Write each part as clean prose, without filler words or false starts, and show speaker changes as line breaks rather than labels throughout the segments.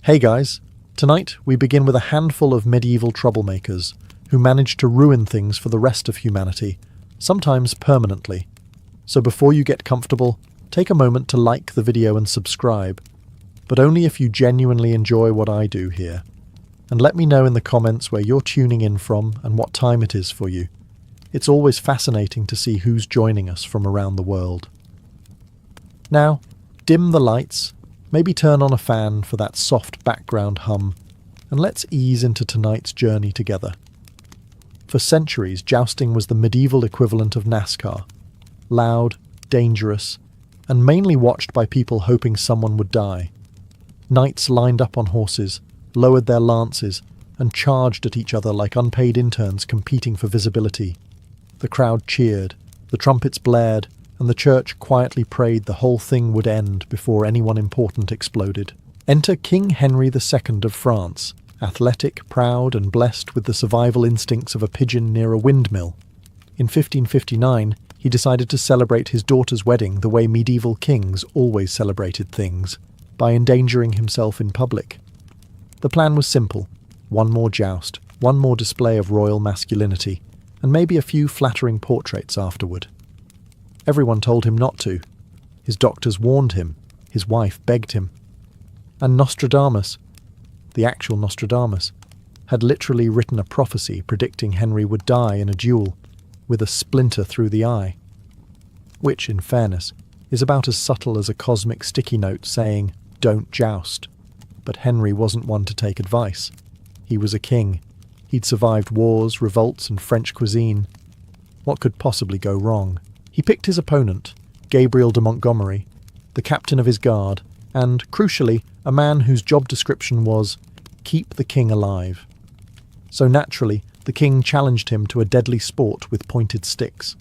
Hey guys, tonight we begin with a handful of medieval troublemakers who managed to ruin things for the rest of humanity, sometimes permanently. So before you get comfortable, take a moment to like the video and subscribe, but only if you genuinely enjoy what I do here. And let me know in the comments where you're tuning in from and what time it is for you. It's always fascinating to see who's joining us from around the world. Now, dim the lights, maybe turn on a fan for that soft background hum, and let's ease into tonight's journey together. For centuries, jousting was the medieval equivalent of NASCAR. Loud, dangerous, and mainly watched by people hoping someone would die. Knights lined up on horses, lowered their lances, and charged at each other like unpaid interns competing for visibility. The crowd cheered, the trumpets blared, and the church quietly prayed the whole thing would end before anyone important exploded. Enter King Henry II of France, athletic, proud, and blessed with the survival instincts of a pigeon near a windmill. In 1559, he decided to celebrate his daughter's wedding the way medieval kings always celebrated things, by endangering himself in public. The plan was simple: one more joust, one more display of royal masculinity, and maybe a few flattering portraits afterward. Everyone told him not to. His doctors warned him. His wife begged him. And Nostradamus, the actual Nostradamus, had literally written a prophecy predicting Henry would die in a duel with a splinter through the eye. Which, in fairness, is about as subtle as a cosmic sticky note saying, "Don't joust." But Henry wasn't one to take advice. He was a king. He'd survived wars, revolts, and French cuisine. What could possibly go wrong? He picked his opponent, Gabriel de Montgomery, the captain of his guard, and, crucially, a man whose job description was, "Keep the king alive." So naturally, the king challenged him to a deadly sport with pointed sticks.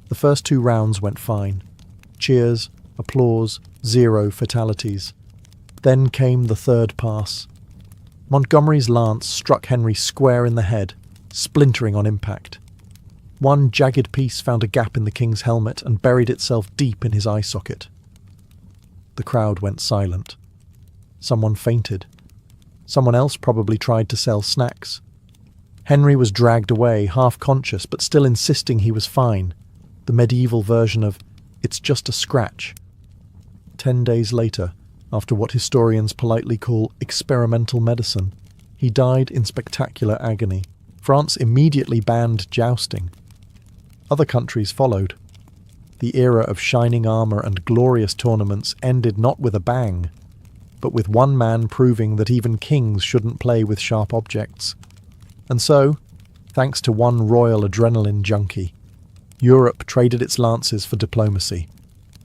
The first 2 rounds went fine. Cheers, applause, 0 fatalities. Then came the third pass. Montgomery's lance struck Henry square in the head, splintering on impact. One jagged piece found a gap in the king's helmet and buried itself deep in his eye socket. The crowd went silent. Someone fainted. Someone else probably tried to sell snacks. Henry was dragged away, half-conscious, but still insisting he was fine. The medieval version of, "It's just a scratch." 10 days later, after what historians politely call experimental medicine, he died in spectacular agony. France immediately banned jousting. Other countries followed. The era of shining armour and glorious tournaments ended not with a bang, but with one man proving that even kings shouldn't play with sharp objects. And so, thanks to one royal adrenaline junkie, Europe traded its lances for diplomacy,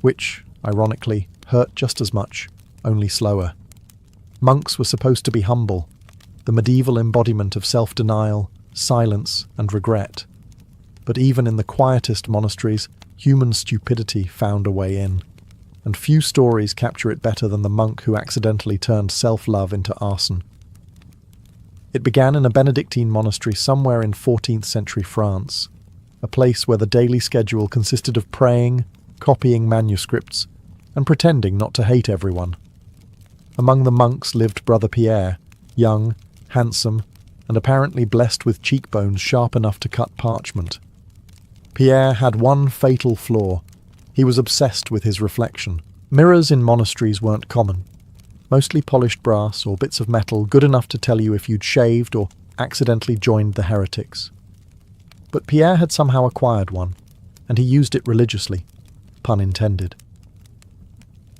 which, ironically, hurt just as much, only slower. Monks were supposed to be humble, the medieval embodiment of self-denial, silence, and regret. But even in the quietest monasteries, human stupidity found a way in. And few stories capture it better than the monk who accidentally turned self-love into arson. It began in a Benedictine monastery somewhere in 14th century France, a place where the daily schedule consisted of praying, copying manuscripts, and pretending not to hate everyone. Among the monks lived Brother Pierre, young, handsome, and apparently blessed with cheekbones sharp enough to cut parchment. Pierre had one fatal flaw. He was obsessed with his reflection. Mirrors in monasteries weren't common. Mostly polished brass or bits of metal good enough to tell you if you'd shaved or accidentally joined the heretics. But Pierre had somehow acquired one, and he used it religiously, pun intended.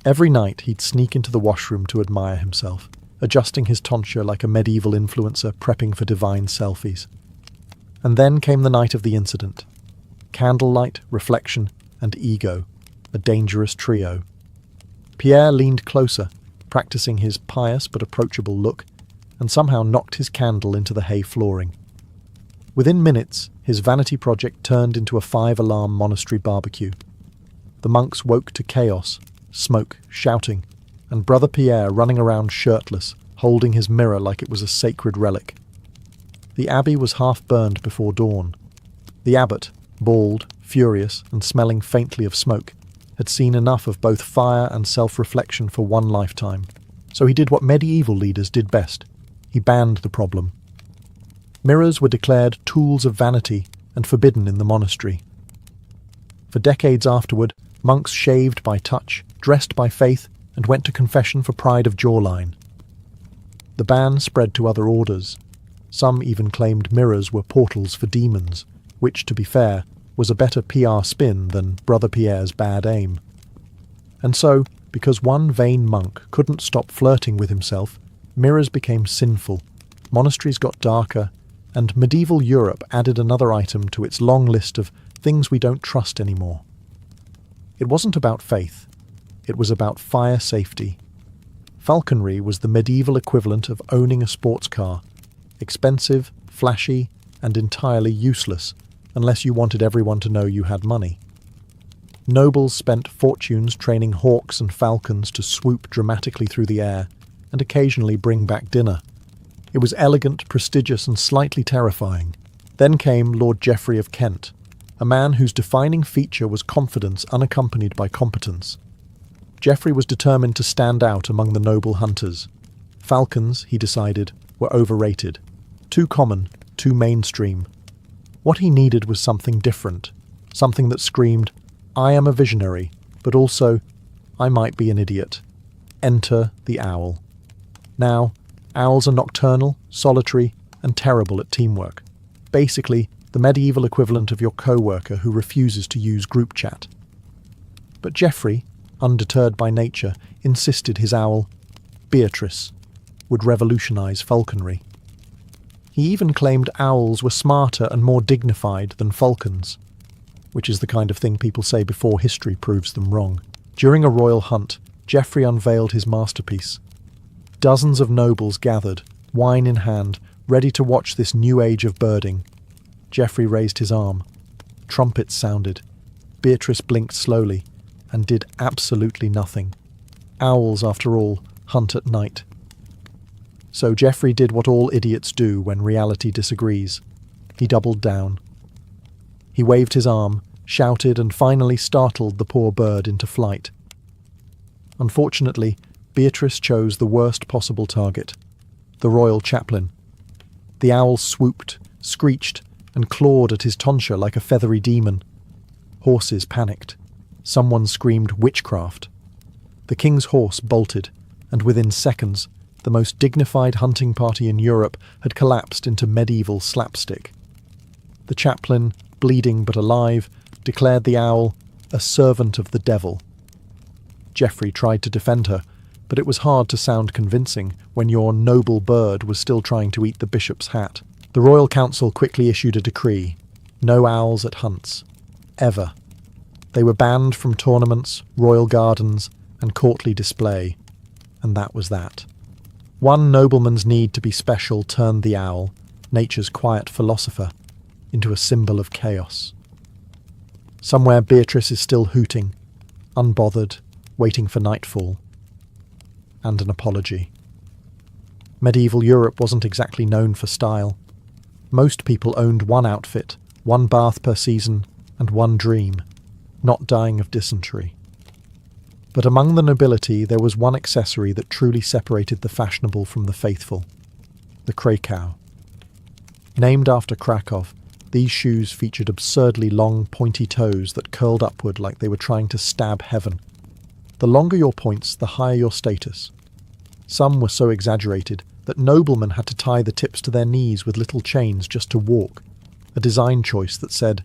Every night he'd sneak into the washroom to admire himself, adjusting his tonsure like a medieval influencer prepping for divine selfies. And then came the night of the incident. Candlelight, reflection, and ego, a dangerous trio. Pierre leaned closer, practicing his pious but approachable look, and somehow knocked his candle into the hay flooring. Within minutes, his vanity project turned into a 5-alarm monastery barbecue. The monks woke to chaos, smoke, shouting, and Brother Pierre running around shirtless, holding his mirror like it was a sacred relic. The abbey was half burned before dawn. The abbot, bald, furious, and smelling faintly of smoke, had seen enough of both fire and self-reflection for one lifetime, So he did what medieval leaders did best. He banned the problem. Mirrors were declared tools of vanity and forbidden in the monastery. For decades afterward, monks shaved by touch, dressed by faith, and went to confession for pride of jawline. The ban spread to other orders. Some even claimed mirrors were portals for demons, which, to be fair, was a better PR spin than Brother Pierre's bad aim. And so, because one vain monk couldn't stop flirting with himself, mirrors became sinful, monasteries got darker, and medieval Europe added another item to its long list of things we don't trust anymore. It wasn't about faith. It was about fire safety. Falconry was the medieval equivalent of owning a sports car, expensive, flashy, and entirely useless, unless you wanted everyone to know you had money. Nobles spent fortunes training hawks and falcons to swoop dramatically through the air and occasionally bring back dinner. It was elegant, prestigious, and slightly terrifying. Then came Lord Geoffrey of Kent, a man whose defining feature was confidence unaccompanied by competence. Geoffrey was determined to stand out among the noble hunters. Falcons, he decided, were overrated. Too common, too mainstream. What he needed was something different, something that screamed, I am a visionary, but also, I might be an idiot. Enter the owl. Now, owls are nocturnal, solitary, and terrible at teamwork. Basically, the medieval equivalent of your co-worker who refuses to use group chat. But Geoffrey, undeterred by nature, insisted his owl, Beatrice, would revolutionize falconry. He even claimed owls were smarter and more dignified than falcons, which is the kind of thing people say before history proves them wrong. During a royal hunt, Geoffrey unveiled his masterpiece. Dozens of nobles gathered, wine in hand, ready to watch this new age of birding. Geoffrey raised his arm. Trumpets sounded. Beatrice blinked slowly and did absolutely nothing. Owls, after all, hunt at night. So Geoffrey did what all idiots do when reality disagrees. He doubled down. He waved his arm, shouted, and finally startled the poor bird into flight. Unfortunately, Beatrice chose the worst possible target, the royal chaplain. The owl swooped, screeched, and clawed at his tonsure like a feathery demon. Horses panicked. Someone screamed witchcraft. The king's horse bolted, and within seconds, the most dignified hunting party in Europe had collapsed into medieval slapstick. The chaplain, bleeding but alive, declared the owl a servant of the devil. Geoffrey tried to defend her, but it was hard to sound convincing when your noble bird was still trying to eat the bishop's hat. The royal council quickly issued a decree: no owls at hunts. Ever. They were banned from tournaments, royal gardens, and courtly display. And that was that. One nobleman's need to be special turned the owl, nature's quiet philosopher, into a symbol of chaos. Somewhere Beatrice is still hooting, unbothered, waiting for nightfall. And an apology. Medieval Europe wasn't exactly known for style. Most people owned one outfit, one bath per season, and one dream: not dying of dysentery. But among the nobility there was one accessory that truly separated the fashionable from the faithful: the crackle. Named after Krakow, these shoes featured absurdly long, pointy toes that curled upward like they were trying to stab heaven. The longer your points, the higher your status. Some were so exaggerated that noblemen had to tie the tips to their knees with little chains just to walk, a design choice that said,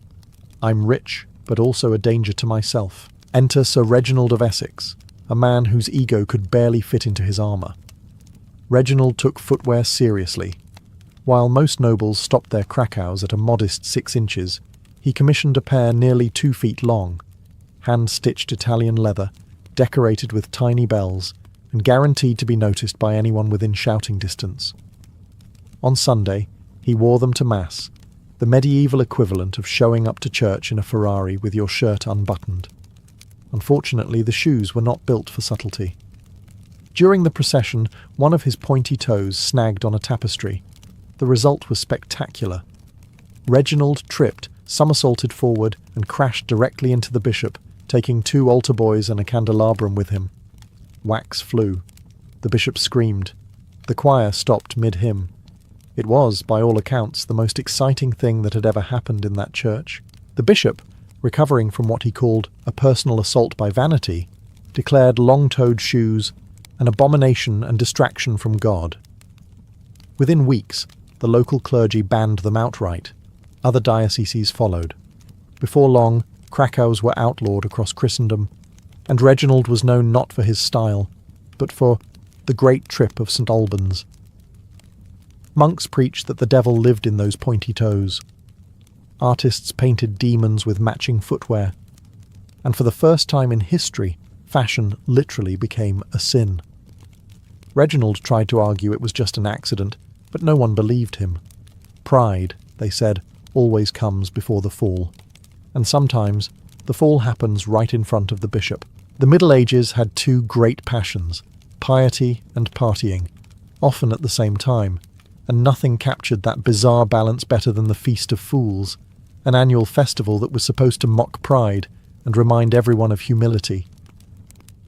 I'm rich, but also a danger to myself. Enter Sir Reginald of Essex, a man whose ego could barely fit into his armour. Reginald took footwear seriously. While most nobles stopped their krakows at a modest 6 inches, he commissioned a pair nearly 2 feet long, hand-stitched Italian leather, decorated with tiny bells, and guaranteed to be noticed by anyone within shouting distance. On Sunday, he wore them to Mass, the medieval equivalent of showing up to church in a Ferrari with your shirt unbuttoned. Unfortunately, the shoes were not built for subtlety. During the procession, one of his pointy toes snagged on a tapestry. The result was spectacular. Reginald tripped, somersaulted forward, and crashed directly into the bishop, taking 2 altar boys and a candelabrum with him. Wax flew. The bishop screamed. The choir stopped mid-hymn. It was, by all accounts, the most exciting thing that had ever happened in that church. The bishop, recovering from what he called a personal assault by vanity, declared long-toed shoes an abomination and distraction from God. Within weeks, the local clergy banned them outright. Other dioceses followed. Before long, crackles were outlawed across Christendom, and Reginald was known not for his style, but for the Great Trip of St. Albans. Monks preached that the devil lived in those pointy toes. Artists painted demons with matching footwear, and for the first time in history, fashion literally became a sin. Reginald tried to argue it was just an accident, but no one believed him. Pride, they said, always comes before the fall. And sometimes the fall happens right in front of the bishop. The Middle Ages had two great passions, piety and partying, often at the same time, and nothing captured that bizarre balance better than the Feast of Fools, an annual festival that was supposed to mock pride and remind everyone of humility.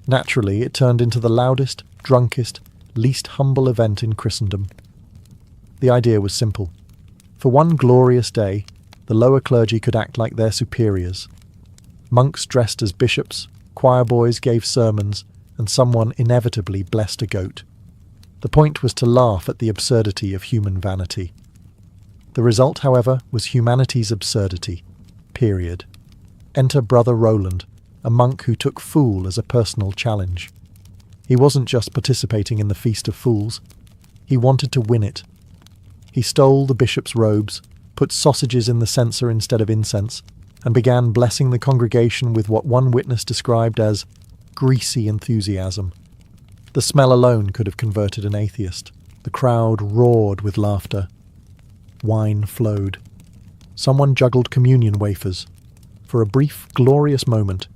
Naturally, it turned into the loudest, drunkest, least humble event in Christendom. The idea was simple. For one glorious day, the lower clergy could act like their superiors. Monks dressed as bishops, choir boys gave sermons, and someone inevitably blessed a goat. The point was to laugh at the absurdity of human vanity. The result, however, was humanity's absurdity. Period. Enter Brother Roland, a monk who took fool as a personal challenge. He wasn't just participating in the Feast of Fools. He wanted to win it. He stole the bishop's robes, put sausages in the censer instead of incense, and began blessing the congregation with what one witness described as greasy enthusiasm. The smell alone could have converted an atheist. The crowd roared with laughter. Wine flowed. Someone juggled communion wafers. For a brief, glorious moment,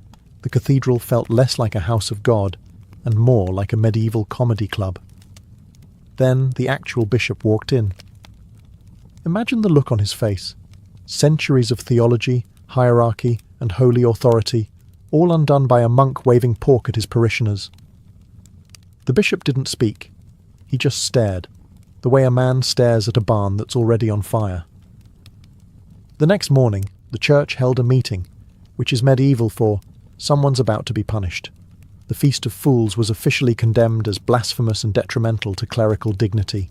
the cathedral felt less like a house of God and more like a medieval comedy club. Then the actual bishop walked in. Imagine the look on his face. Centuries of theology, hierarchy, and holy authority, all undone by a monk waving pork at his parishioners. The bishop didn't speak. He just stared, the way a man stares at a barn that's already on fire. The next morning, the church held a meeting, which is medieval for someone's about to be punished. The Feast of Fools was officially condemned as blasphemous and detrimental to clerical dignity.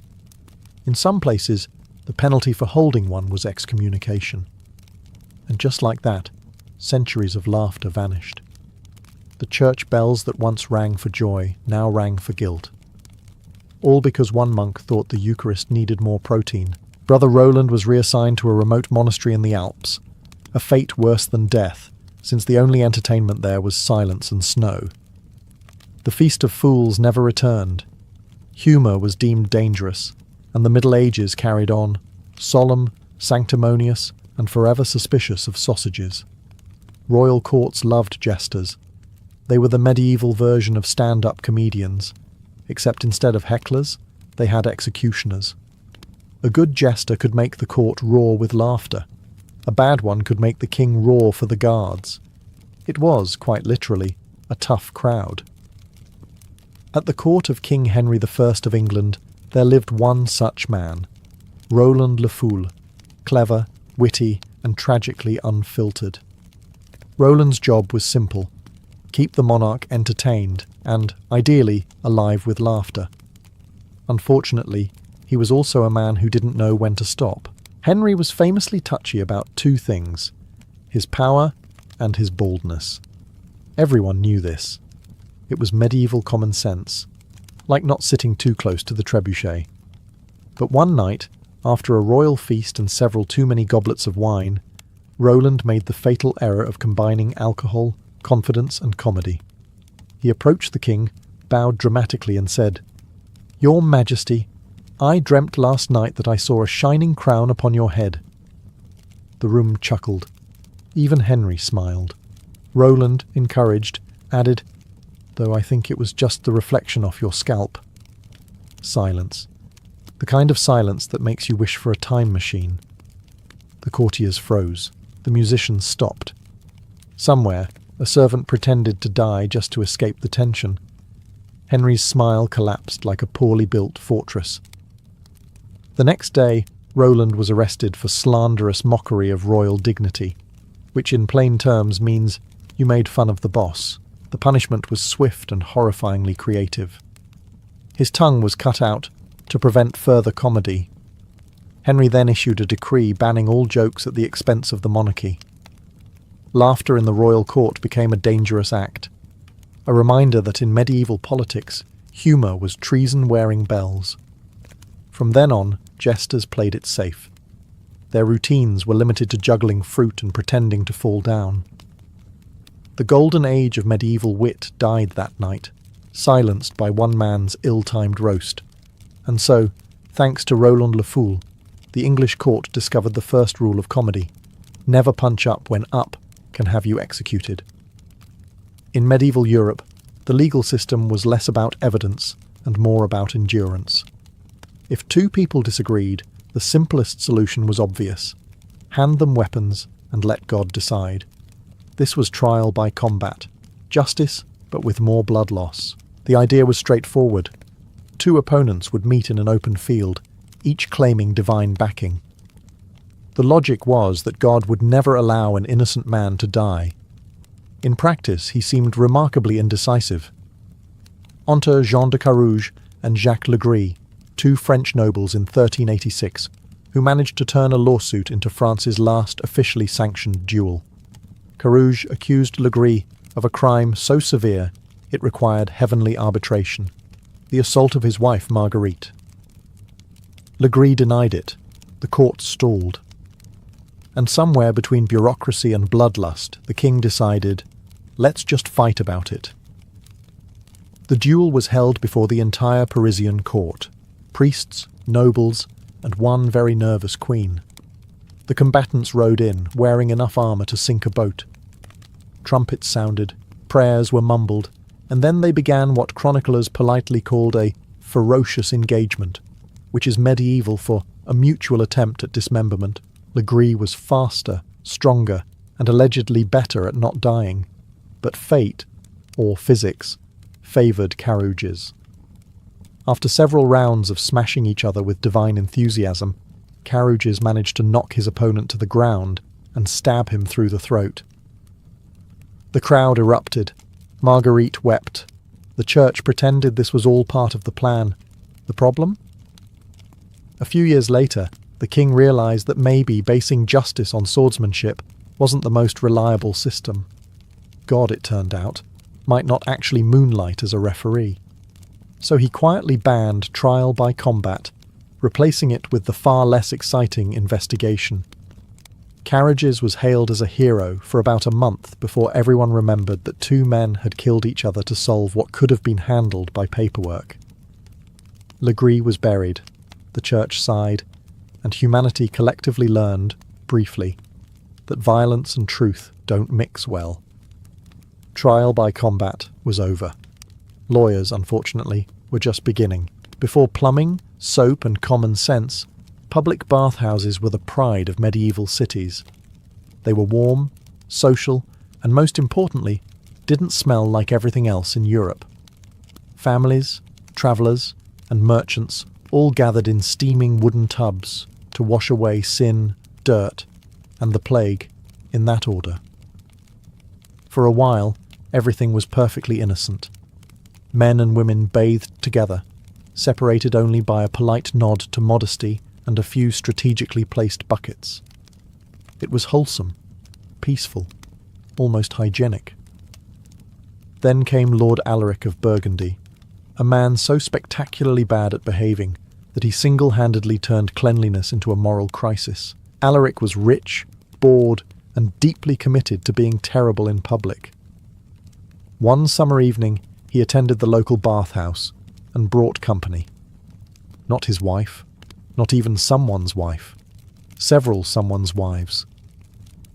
In some places, the penalty for holding one was excommunication. And just like that, centuries of laughter vanished. The church bells that once rang for joy now rang for guilt. All because one monk thought the Eucharist needed more protein. Brother Roland was reassigned to a remote monastery in the Alps, a fate worse than death, since the only entertainment there was silence and snow. The Feast of Fools never returned. Humour was deemed dangerous, and the Middle Ages carried on, solemn, sanctimonious, and forever suspicious of sausages. Royal courts loved jesters. They were the medieval version of stand-up comedians, except instead of hecklers, they had executioners. A good jester could make the court roar with laughter. A bad one could make the king roar for the guards. It was, quite literally, a tough crowd. At the court of King Henry I of England, there lived one such man, Roland le Fou, clever, witty, and tragically unfiltered. Roland's job was simple: keep the monarch entertained and, ideally, alive with laughter. Unfortunately, he was also a man who didn't know when to stop. Henry was famously touchy about two things: his power and his baldness. Everyone knew this. It was medieval common sense, like not sitting too close to the trebuchet. But one night, after a royal feast and several too many goblets of wine, Roland made the fatal error of combining alcohol, confidence, and comedy. He approached the king, bowed dramatically, and said, "Your Majesty, I dreamt last night that I saw a shining crown upon your head." The room chuckled. Even Henry smiled. Roland, encouraged, added, "Though I think it was just the reflection off your scalp." Silence. The kind of silence that makes you wish for a time machine. The courtiers froze. The musicians stopped. Somewhere, a servant pretended to die just to escape the tension. Henry's smile collapsed like a poorly built fortress. The next day, Roland was arrested for slanderous mockery of royal dignity, which in plain terms means you made fun of the boss. The punishment was swift and horrifyingly creative. His tongue was cut out to prevent further comedy. Henry then issued a decree banning all jokes at the expense of the monarchy. Laughter in the royal court became a dangerous act, a reminder that in medieval politics, humour was treason-wearing bells. From then on, jesters played it safe. Their routines were limited to juggling fruit and pretending to fall down. The golden age of medieval wit died that night, silenced by one man's ill-timed roast. And so, thanks to Roland le Fou, the English court discovered the first rule of comedy: never punch up when up can have you executed. In medieval Europe, the legal system was less about evidence and more about endurance. If two people disagreed, the simplest solution was obvious: hand them weapons and let God decide. This was trial by combat, justice, but with more blood loss. The idea was straightforward. Two opponents would meet in an open field, each claiming divine backing. The logic was that God would never allow an innocent man to die. In practice, he seemed remarkably indecisive. Enter Jean de Carouge and Jacques Legris, two French nobles in 1386, who managed to turn a lawsuit into France's last officially sanctioned duel. Carouge accused Legris of a crime so severe it required heavenly arbitration: the assault of his wife Marguerite. Legris denied it. The court stalled. And somewhere between bureaucracy and bloodlust, the king decided, let's just fight about it. The duel was held before the entire Parisian court: priests, nobles, and one very nervous queen. The combatants rode in, wearing enough armour to sink a boat. Trumpets sounded, prayers were mumbled, and then they began what chroniclers politely called a ferocious engagement, which is medieval for a mutual attempt at dismemberment. Legris was faster, stronger, and allegedly better at not dying, but fate, or physics, favoured Carouge's. After several rounds of smashing each other with divine enthusiasm, Carouge's managed to knock his opponent to the ground and stab him through the throat. The crowd erupted. Marguerite wept. The church pretended this was all part of the plan. The problem? A few years later, the king realised that maybe basing justice on swordsmanship wasn't the most reliable system. God, it turned out, might not actually moonlight as a referee. So he quietly banned trial by combat, replacing it with the far less exciting investigation. Carouge's was hailed as a hero for about a month before everyone remembered that two men had killed each other to solve what could have been handled by paperwork. Legris was buried, the church sighed, and humanity collectively learned, briefly, that violence and truth don't mix well. Trial by combat was over. Lawyers, unfortunately, were just beginning. Before plumbing, soap and common sense, public bathhouses were the pride of medieval cities. They were warm, social, and most importantly, didn't smell like everything else in Europe. Families, travellers, and merchants all gathered in steaming wooden tubs to wash away sin, dirt, and the plague, in that order. For a while, everything was perfectly innocent. Men and women bathed together, separated only by a polite nod to modesty and a few strategically placed buckets. It was wholesome, peaceful, almost hygienic. Then came Lord Alaric of Burgundy, a man so spectacularly bad at behaving that he single-handedly turned cleanliness into a moral crisis. Alaric was rich, bored, and deeply committed to being terrible in public. One summer evening, he attended the local bathhouse and brought company. Not his wife, not even someone's wife, several someone's wives.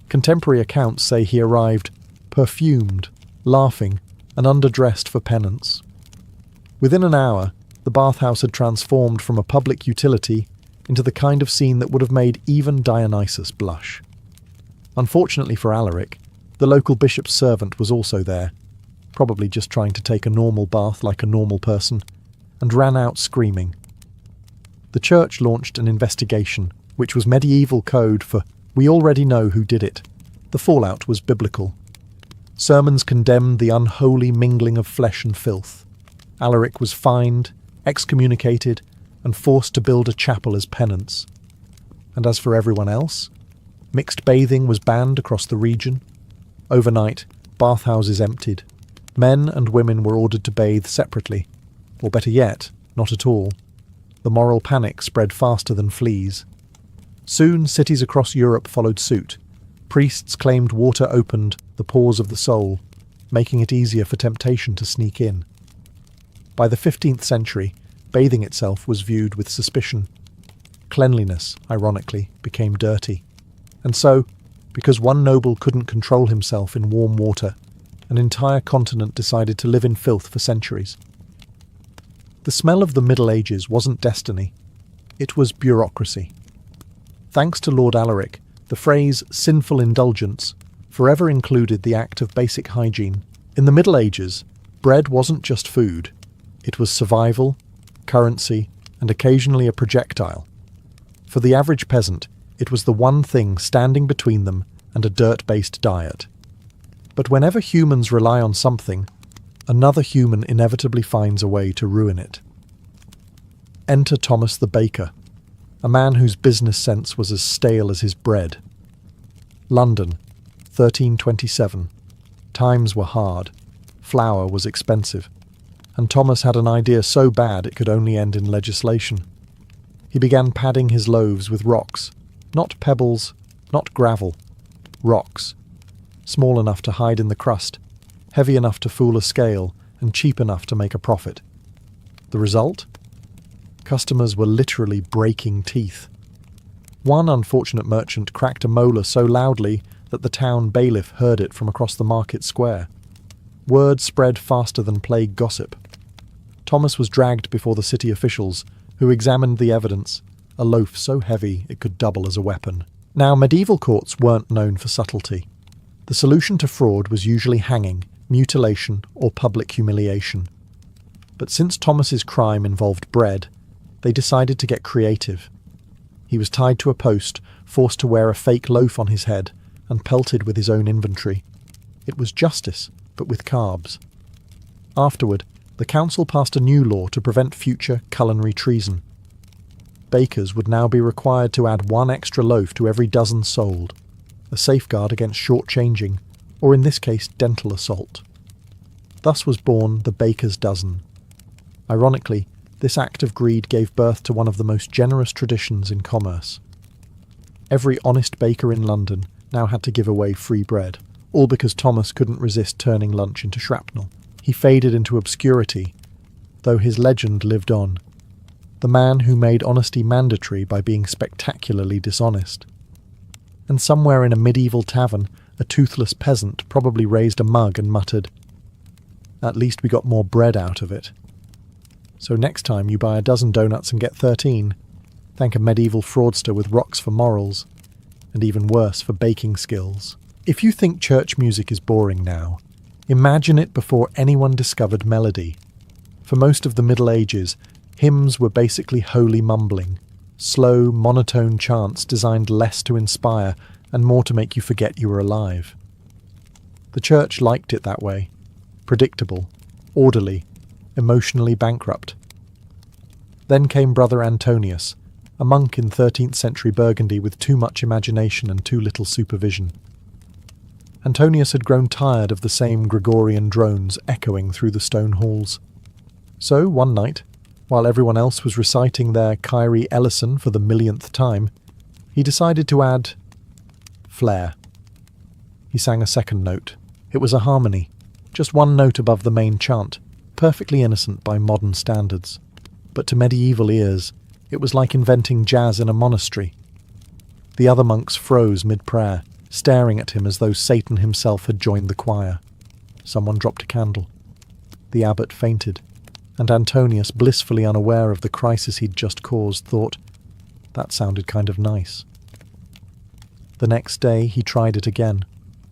Contemporary accounts say he arrived perfumed, laughing, and underdressed for penance. Within an hour, the bathhouse had transformed from a public utility into the kind of scene that would have made even Dionysus blush. Unfortunately for Alaric, the local bishop's servant was also there, probably just trying to take a normal bath like a normal person, and ran out screaming. The church launched an investigation, which was medieval code for "we already know who did it." The fallout was biblical. Sermons condemned the unholy mingling of flesh and filth. Alaric was fined, excommunicated, and forced to build a chapel as penance. And as for everyone else, mixed bathing was banned across the region. Overnight, bathhouses emptied. Men and women were ordered to bathe separately, or better yet, not at all. The moral panic spread faster than fleas. Soon, cities across Europe followed suit. Priests claimed water opened the pores of the soul, making it easier for temptation to sneak in. By the 15th century, bathing itself was viewed with suspicion. Cleanliness, ironically, became dirty. And so, because one noble couldn't control himself in warm water, an entire continent decided to live in filth for centuries. The smell of the Middle Ages wasn't destiny, it was bureaucracy. Thanks to Lord Alaric, the phrase sinful indulgence forever included the act of basic hygiene. In the Middle Ages, bread wasn't just food, it was survival, currency, and occasionally a projectile. For the average peasant, it was the one thing standing between them and a dirt-based diet. But whenever humans rely on something, another human inevitably finds a way to ruin it. Enter Thomas the baker, a man whose business sense was as stale as his bread. London, 1327. Times were hard. Flour was expensive. And Thomas had an idea so bad it could only end in legislation. He began padding his loaves with rocks. Not pebbles, not gravel. Rocks. Small enough to hide in the crust, heavy enough to fool a scale, and cheap enough to make a profit. The result? Customers were literally breaking teeth. One unfortunate merchant cracked a molar so loudly that the town bailiff heard it from across the market square. Word spread faster than plague gossip. Thomas was dragged before the city officials, who examined the evidence, a loaf so heavy it could double as a weapon. Now, medieval courts weren't known for subtlety. The solution to fraud was usually hanging, mutilation, or public humiliation. But since Thomas's crime involved bread, they decided to get creative. He was tied to a post, forced to wear a fake loaf on his head, and pelted with his own inventory. It was justice, but with carbs. Afterward, the council passed a new law to prevent future culinary treason. Bakers would now be required to add one extra loaf to every dozen sold, a safeguard against shortchanging, or in this case dental assault. Thus was born the baker's dozen. Ironically, this act of greed gave birth to one of the most generous traditions in commerce. Every honest baker in London now had to give away free bread, all because Thomas couldn't resist turning lunch into shrapnel. He faded into obscurity, though his legend lived on. The man who made honesty mandatory by being spectacularly dishonest. And somewhere in a medieval tavern, a toothless peasant probably raised a mug and muttered, "At least we got more bread out of it." So next time you buy a dozen donuts and get 13, thank a medieval fraudster with rocks for morals, and even worse for baking skills. If you think church music is boring now, imagine it before anyone discovered melody. For most of the Middle Ages, hymns were basically holy mumbling, slow, monotone chants designed less to inspire and more to make you forget you were alive. The church liked it that way, predictable, orderly, emotionally bankrupt. Then came Brother Antonius, a monk in 13th century Burgundy with too much imagination and too little supervision. Antonius had grown tired of the same Gregorian drones echoing through the stone halls. So, one night, while everyone else was reciting their Kyrie Eleison for the millionth time, he decided to add flair. He sang a second note. It was a harmony, just one note above the main chant, perfectly innocent by modern standards. But to medieval ears, it was like inventing jazz in a monastery. The other monks froze mid-prayer, staring at him as though Satan himself had joined the choir. Someone dropped a candle. The abbot fainted, and Antonius, blissfully unaware of the crisis he'd just caused, thought, that sounded kind of nice. The next day he tried it again,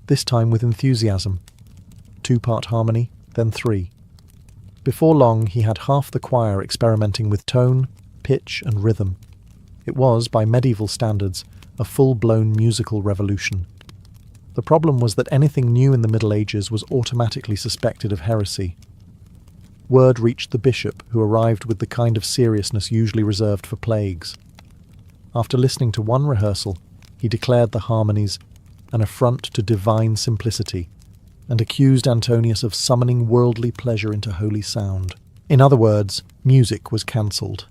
this time with enthusiasm. 2-part harmony, then 3. Before long, he had half the choir experimenting with tone, pitch, and rhythm. It was, by medieval standards, a full-blown musical revolution. The problem was that anything new in the Middle Ages was automatically suspected of heresy. Word reached the bishop, who arrived with the kind of seriousness usually reserved for plagues. After listening to one rehearsal, he declared the harmonies an affront to divine simplicity, and accused Antonius of summoning worldly pleasure into holy sound. In other words, music was cancelled.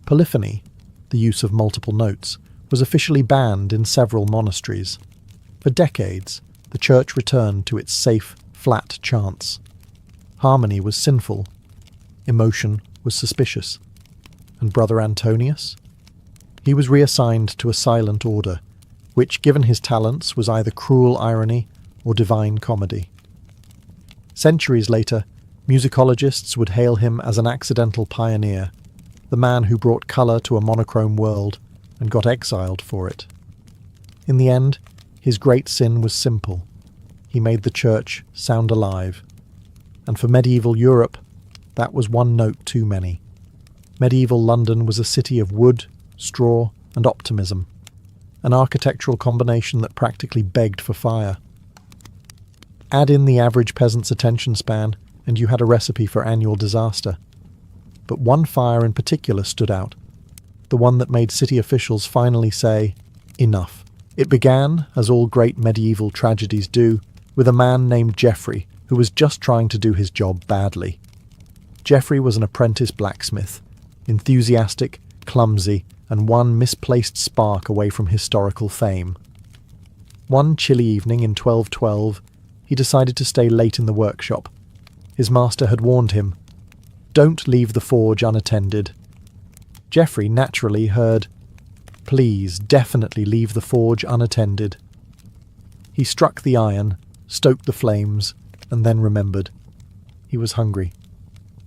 Polyphony, the use of multiple notes, was officially banned in several monasteries. For decades, the church returned to its safe, flat chants. Harmony was sinful. Emotion was suspicious. And Brother Antonius? He was reassigned to a silent order, which, given his talents, was either cruel irony or divine comedy. Centuries later, musicologists would hail him as an accidental pioneer, the man who brought colour to a monochrome world and got exiled for it. In the end, his great sin was simple. He made the church sound alive. And for medieval Europe, that was one note too many. Medieval London was a city of wood, straw, and optimism, an architectural combination that practically begged for fire. Add in the average peasant's attention span, and you had a recipe for annual disaster. But one fire in particular stood out, the one that made city officials finally say, enough. It began, as all great medieval tragedies do, with a man named Geoffrey, who was just trying to do his job badly. Geoffrey was an apprentice blacksmith, enthusiastic, clumsy, and one misplaced spark away from historical fame. One chilly evening in 1212, he decided to stay late in the workshop. His master had warned him, "Don't leave the forge unattended." Geoffrey naturally heard, "Please, definitely leave the forge unattended." He struck the iron, stoked the flames, and then remembered. He was hungry.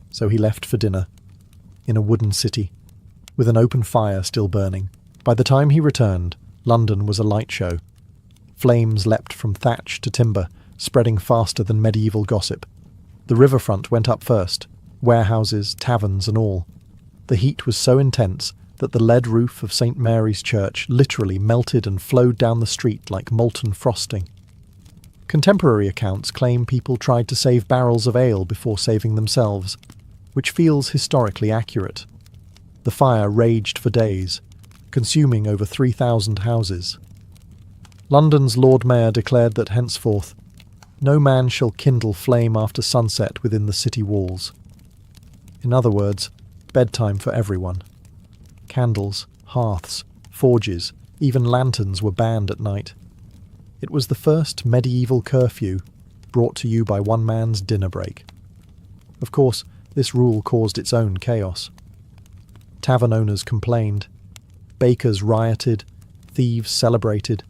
So he left for dinner, in a wooden city, with an open fire still burning. By the time he returned, London was a light show. Flames leapt from thatch to timber, spreading faster than medieval gossip. The riverfront went up first, warehouses, taverns and all. The heat was so intense that the lead roof of St. Mary's Church literally melted and flowed down the street like molten frosting. Contemporary accounts claim people tried to save barrels of ale before saving themselves, which feels historically accurate. The fire raged for days, consuming over 3,000 houses. London's Lord Mayor declared that henceforth, no man shall kindle flame after sunset within the city walls. In other words, bedtime for everyone. Candles, hearths, forges, even lanterns were banned at night. It was the first medieval curfew, brought to you by one man's dinner break. Of course, this rule caused its own chaos. Tavern owners complained. Bakers rioted. Thieves celebrated.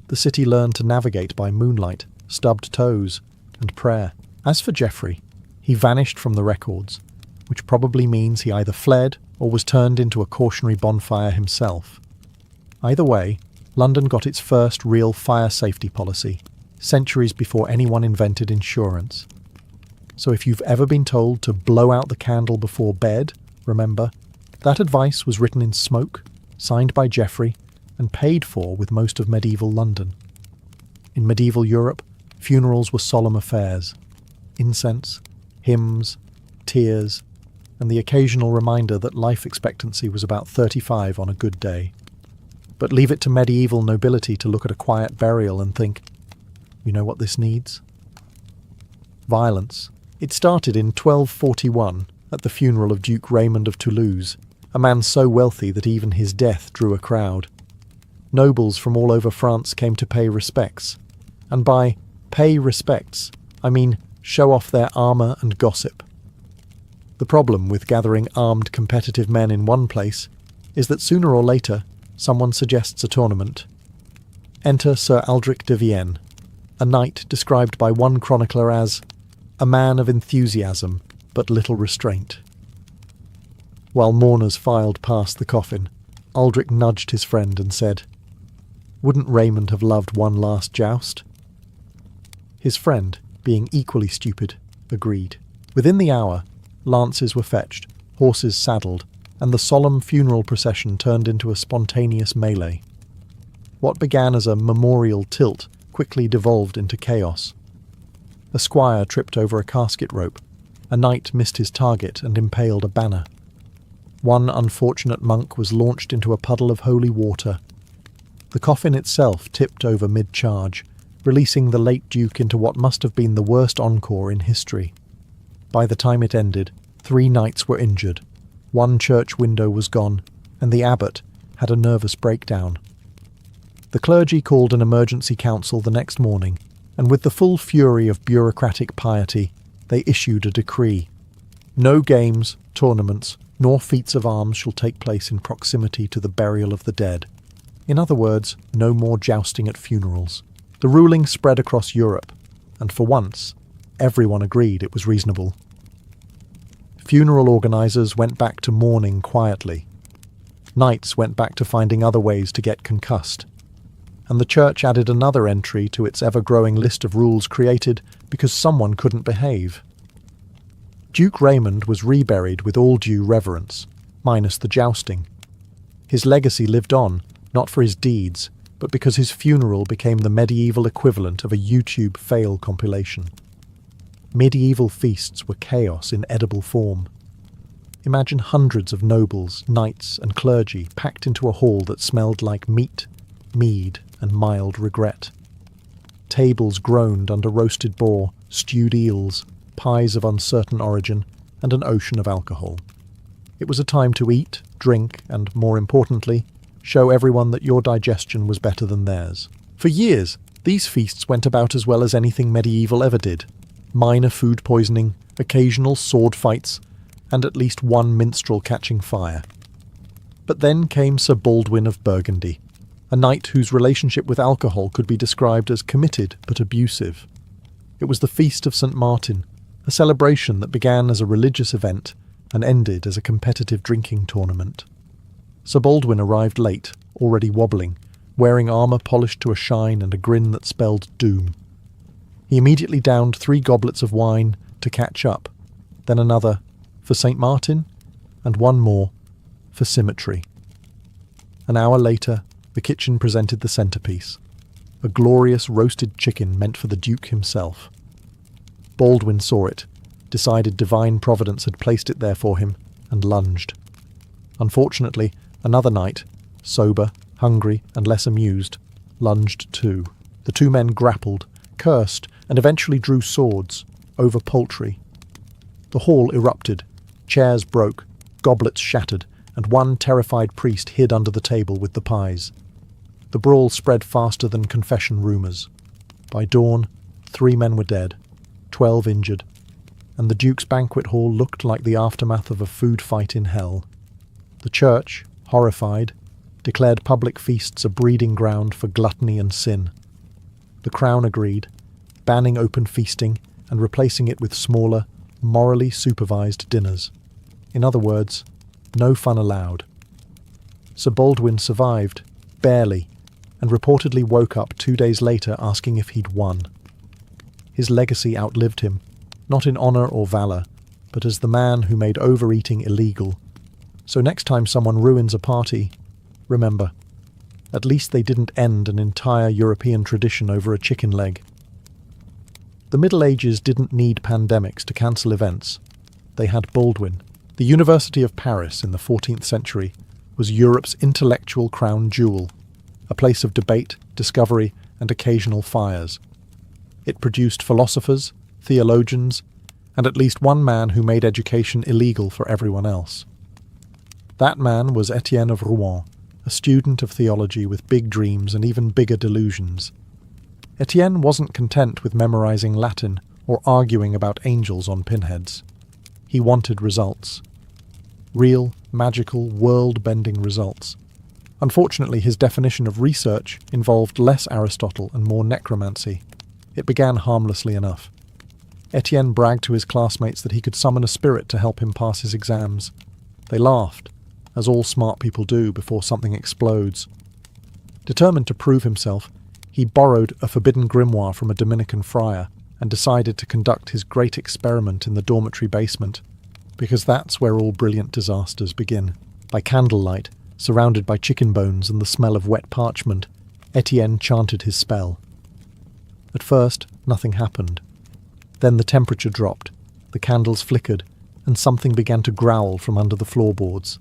The city learned to navigate by moonlight, stubbed toes, and prayer. As for Geoffrey, he vanished from the records, which probably means he either fled or was turned into a cautionary bonfire himself. Either way, London got its first real fire safety policy, centuries before anyone invented insurance. So if you've ever been told to blow out the candle before bed, remember, that advice was written in smoke, signed by Geoffrey, and paid for with most of medieval London. In medieval Europe, funerals were solemn affairs. Incense, hymns, tears, and the occasional reminder that life expectancy was about 35 on a good day. But leave it to medieval nobility to look at a quiet burial and think, you know what this needs? Violence. It started in 1241 at the funeral of Duke Raymond of Toulouse, a man so wealthy that even his death drew a crowd. Nobles from all over France came to pay respects. And by pay respects, I mean show off their armour and gossip. The problem with gathering armed competitive men in one place is that sooner or later someone suggests a tournament. Enter Sir Aldric de Vienne, a knight described by one chronicler as a man of enthusiasm but little restraint. While mourners filed past the coffin, Aldric nudged his friend and said, "Wouldn't Raymond have loved one last joust?" His friend, being equally stupid, agreed. Within the hour, lances were fetched, horses saddled, and the solemn funeral procession turned into a spontaneous melee. What began as a memorial tilt quickly devolved into chaos. A squire tripped over a casket rope. A knight missed his target and impaled a banner. One unfortunate monk was launched into a puddle of holy water. The coffin itself tipped over mid-charge, releasing the late Duke into what must have been the worst encore in history. By the time it ended, 3 knights were injured, 1 church window was gone, and the abbot had a nervous breakdown. The clergy called an emergency council the next morning, and with the full fury of bureaucratic piety, they issued a decree. No games, tournaments, nor feats of arms shall take place in proximity to the burial of the dead. In other words, no more jousting at funerals. The ruling spread across Europe, and for once, everyone agreed it was reasonable. Funeral organisers went back to mourning quietly. Knights went back to finding other ways to get concussed. And the church added another entry to its ever-growing list of rules created because someone couldn't behave. Duke Raymond was reburied with all due reverence, minus the jousting. His legacy lived on, not for his deeds, but because his funeral became the medieval equivalent of a YouTube fail compilation. Medieval feasts were chaos in edible form. Imagine hundreds of nobles, knights, and clergy packed into a hall that smelled like meat, mead, and mild regret. Tables groaned under roasted boar, stewed eels, pies of uncertain origin, and an ocean of alcohol. It was a time to eat, drink, and, more importantly, show everyone that your digestion was better than theirs. For years, these feasts went about as well as anything medieval ever did. Minor food poisoning, occasional sword fights, and at least one minstrel catching fire. But then came Sir Baldwin of Burgundy, a knight whose relationship with alcohol could be described as committed but abusive. It was the Feast of St. Martin, a celebration that began as a religious event and ended as a competitive drinking tournament. Sir Baldwin arrived late, already wobbling, wearing armour polished to a shine and a grin that spelled doom. He immediately downed 3 goblets of wine to catch up, then another for St. Martin, and one more for symmetry. An hour later, the kitchen presented the centrepiece, a glorious roasted chicken meant for the Duke himself. Baldwin saw it, decided divine providence had placed it there for him, and lunged. Unfortunately, another knight, sober, hungry, and less amused, lunged too. The 2 men grappled, cursed, and eventually drew swords, over poultry. The hall erupted, chairs broke, goblets shattered, and one terrified priest hid under the table with the pies. The brawl spread faster than confession rumours. By dawn, 3 men were dead, 12 injured, and the Duke's banquet hall looked like the aftermath of a food fight in hell. The church, horrified, declared public feasts a breeding ground for gluttony and sin. The Crown agreed, banning open feasting and replacing it with smaller, morally supervised dinners. In other words, no fun allowed. Sir Baldwin survived, barely, and reportedly woke up 2 days later asking if he'd won. His legacy outlived him, not in honour or valour, but as the man who made overeating illegal. So next time someone ruins a party, remember, at least they didn't end an entire European tradition over a chicken leg. The Middle Ages didn't need pandemics to cancel events. They had Baldwin. The University of Paris in the 14th century was Europe's intellectual crown jewel, a place of debate, discovery, and occasional fires. It produced philosophers, theologians, and at least one man who made education illegal for everyone else. That man was Etienne of Rouen, a student of theology with big dreams and even bigger delusions. Etienne wasn't content with memorizing Latin or arguing about angels on pinheads. He wanted results. Real, magical, world-bending results. Unfortunately, his definition of research involved less Aristotle and more necromancy. It began harmlessly enough. Etienne bragged to his classmates that he could summon a spirit to help him pass his exams. They laughed, as all smart people do before something explodes. Determined to prove himself, he borrowed a forbidden grimoire from a Dominican friar, and decided to conduct his great experiment in the dormitory basement, because that's where all brilliant disasters begin. By candlelight, surrounded by chicken bones and the smell of wet parchment, Etienne chanted his spell. At first, nothing happened. Then the temperature dropped, the candles flickered, and something began to growl from under the floorboards.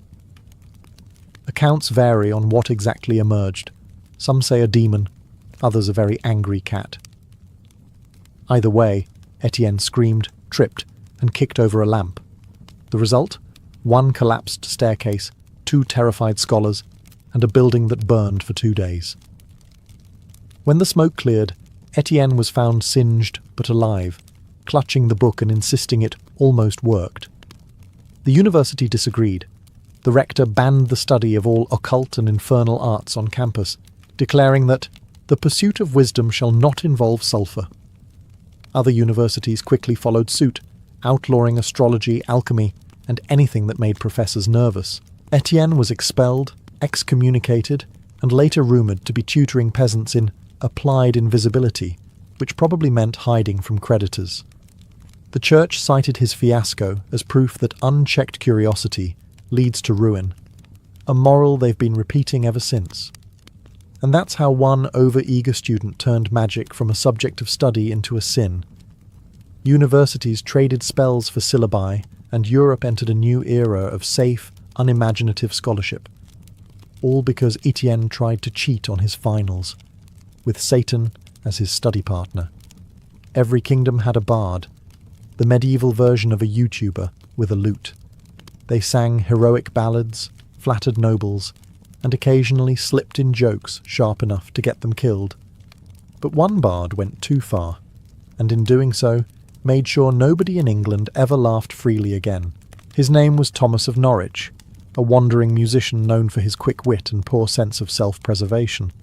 Accounts vary on what exactly emerged. Some say a demon, others a very angry cat. Either way, Etienne screamed, tripped, and kicked over a lamp. The result? One collapsed staircase, 2 terrified scholars, and a building that burned for 2 days. When the smoke cleared, Etienne was found singed but alive, clutching the book and insisting it almost worked. The university disagreed. The rector banned the study of all occult and infernal arts on campus, declaring that the pursuit of wisdom shall not involve sulphur. Other universities quickly followed suit, outlawing astrology, alchemy, and anything that made professors nervous. Etienne was expelled, excommunicated, and later rumoured to be tutoring peasants in applied invisibility, which probably meant hiding from creditors. The church cited his fiasco as proof that unchecked curiosity leads to ruin, a moral they've been repeating ever since. And that's how one over-eager student turned magic from a subject of study into a sin. Universities traded spells for syllabi, and Europe entered a new era of safe, unimaginative scholarship. All because Etienne tried to cheat on his finals, with Satan as his study partner. Every kingdom had a bard, the medieval version of a YouTuber with a lute. They sang heroic ballads, flattered nobles, and occasionally slipped in jokes sharp enough to get them killed. But one bard went too far, and in doing so, made sure nobody in England ever laughed freely again. His name was Thomas of Norwich, a wandering musician known for his quick wit and poor sense of self-preservation.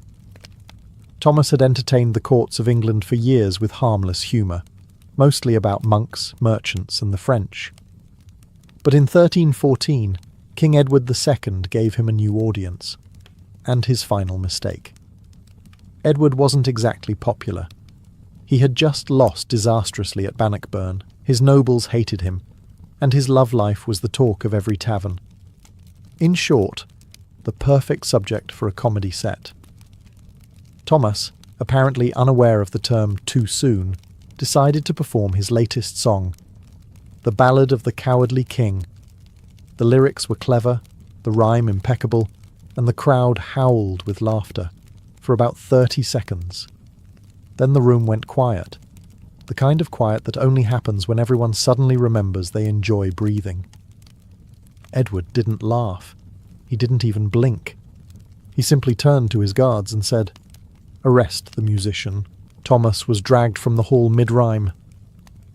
Thomas had entertained the courts of England for years with harmless humour, mostly about monks, merchants, and the French. But in 1314, King Edward II gave him a new audience, and his final mistake. Edward wasn't exactly popular. He had just lost disastrously at Bannockburn, his nobles hated him, and his love life was the talk of every tavern. In short, the perfect subject for a comedy set. Thomas, apparently unaware of the term too soon, decided to perform his latest song, The Ballad of the Cowardly King. The lyrics were clever, the rhyme impeccable, and the crowd howled with laughter for about 30 seconds. Then the room went quiet, the kind of quiet that only happens when everyone suddenly remembers they enjoy breathing. Edward didn't laugh. He didn't even blink. He simply turned to his guards and said, "Arrest the musician." Thomas was dragged from the hall mid-rhyme.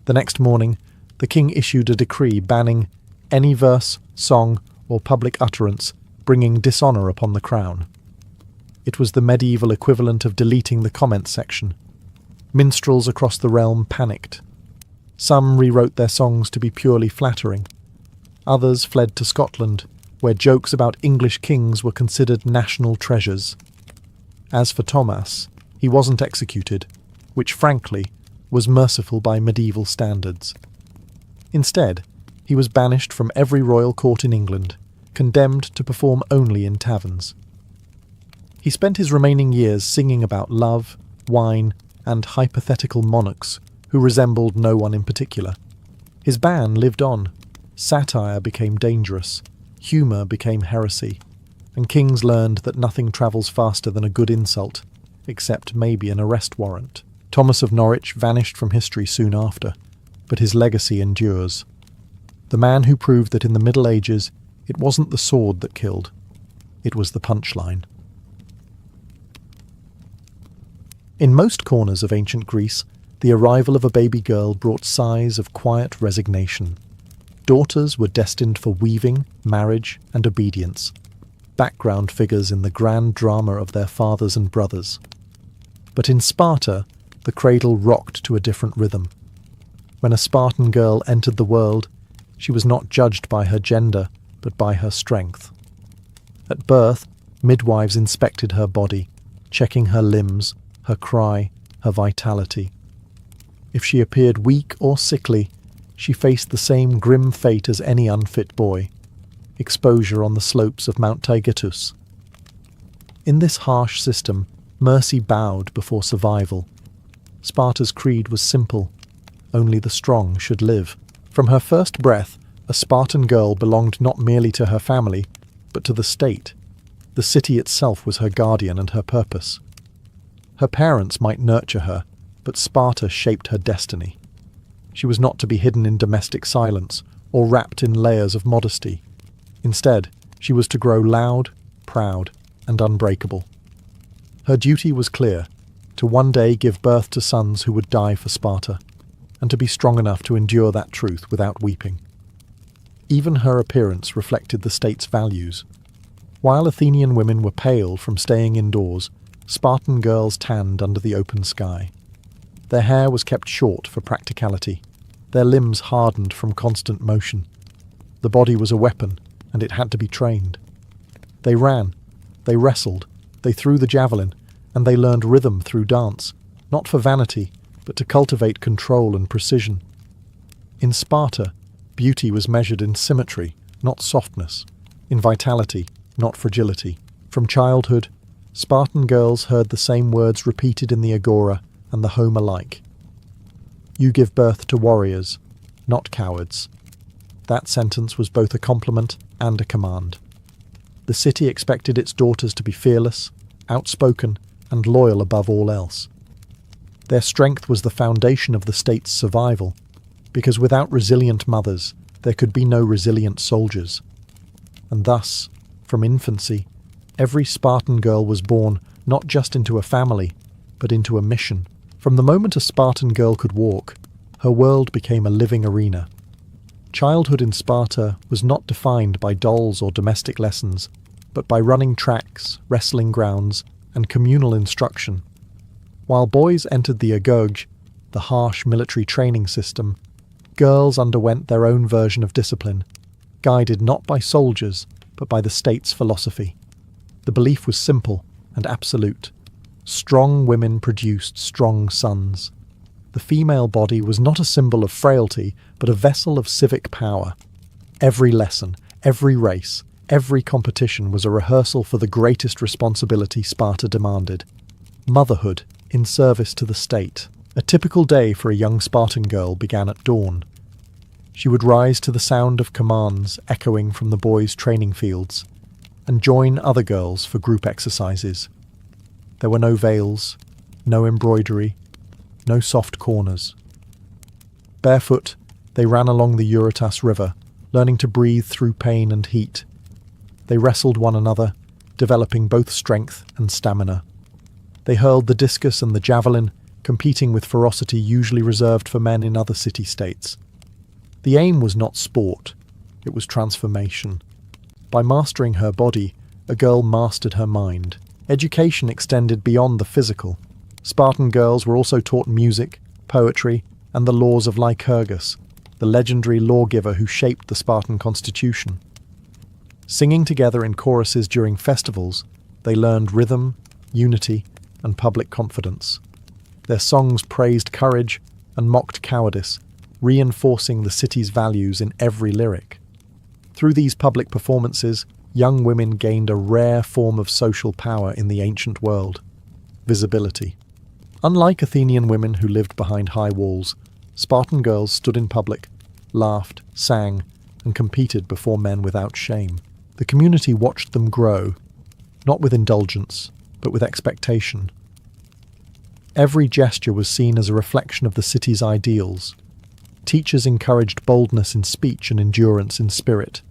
The next morning, the king issued a decree banning any verse, song, or public utterance bringing dishonour upon the crown. It was the medieval equivalent of deleting the comments section. Minstrels across the realm panicked. Some rewrote their songs to be purely flattering. Others fled to Scotland, where jokes about English kings were considered national treasures. As for Thomas, he wasn't executed, which frankly was merciful by medieval standards. Instead, he was banished from every royal court in England, condemned to perform only in taverns. He spent his remaining years singing about love, wine, and hypothetical monarchs who resembled no one in particular. His ban lived on. Satire became dangerous, humour became heresy, and kings learned that nothing travels faster than a good insult, except maybe an arrest warrant. Thomas of Norwich vanished from history soon after, but his legacy endures. The man who proved that in the Middle Ages it wasn't the sword that killed, it was the punchline. In most corners of ancient Greece, the arrival of a baby girl brought sighs of quiet resignation. Daughters were destined for weaving, marriage, and obedience, background figures in the grand drama of their fathers and brothers. But in Sparta, the cradle rocked to a different rhythm. When a Spartan girl entered the world, she was not judged by her gender, but by her strength. At birth, midwives inspected her body, checking her limbs, her cry, her vitality. If she appeared weak or sickly, she faced the same grim fate as any unfit boy: exposure on the slopes of Mount Taygetus. In this harsh system, mercy bowed before survival. Sparta's creed was simple: only the strong should live. From her first breath, a Spartan girl belonged not merely to her family, but to the state. The city itself was her guardian and her purpose. Her parents might nurture her, but Sparta shaped her destiny. She was not to be hidden in domestic silence or wrapped in layers of modesty. Instead, she was to grow loud, proud, and unbreakable. Her duty was clear: to one day give birth to sons who would die for Sparta, and to be strong enough to endure that truth without weeping. Even her appearance reflected the state's values. While Athenian women were pale from staying indoors, Spartan girls tanned under the open sky. Their hair was kept short for practicality. Their limbs hardened from constant motion. The body was a weapon, and it had to be trained. They ran, they wrestled, they threw the javelin, and they learned rhythm through dance, not for vanity, but to cultivate control and precision. In Sparta, beauty was measured in symmetry, not softness, in vitality, not fragility. From childhood, Spartan girls heard the same words repeated in the agora and the home alike. You give birth to warriors, not cowards. That sentence was both a compliment and a command. The city expected its daughters to be fearless, outspoken, and loyal above all else. Their strength was the foundation of the state's survival, because without resilient mothers, there could be no resilient soldiers. And thus, from infancy, every Spartan girl was born not just into a family, but into a mission. From the moment a Spartan girl could walk, her world became a living arena. Childhood in Sparta was not defined by dolls or domestic lessons, but by running tracks, wrestling grounds, and communal instruction. While boys entered the agorge, the harsh military training system, girls underwent their own version of discipline, guided not by soldiers, but by the state's philosophy. The belief was simple and absolute. Strong women produced strong sons. The female body was not a symbol of frailty, but a vessel of civic power. Every lesson, every race, every competition was a rehearsal for the greatest responsibility Sparta demanded: motherhood in service to the state. A typical day for a young Spartan girl began at dawn. She would rise to the sound of commands echoing from the boys' training fields, and join other girls for group exercises. There were no veils, no embroidery, no soft corners. Barefoot, they ran along the Eurotas River, learning to breathe through pain and heat. They wrestled one another, developing both strength and stamina. They hurled the discus and the javelin, competing with ferocity usually reserved for men in other city-states. The aim was not sport, it was transformation. By mastering her body, a girl mastered her mind. Education extended beyond the physical. Spartan girls were also taught music, poetry, and the laws of Lycurgus, the legendary lawgiver who shaped the Spartan constitution. Singing together in choruses during festivals, they learned rhythm, unity, and public confidence. Their songs praised courage and mocked cowardice, reinforcing the city's values in every lyric. Through these public performances, young women gained a rare form of social power in the ancient world: visibility. Unlike Athenian women who lived behind high walls, Spartan girls stood in public, laughed, sang, and competed before men without shame. The community watched them grow, not with indulgence, but with expectation. Every gesture was seen as a reflection of the city's ideals. Teachers encouraged boldness in speech and endurance in spirit.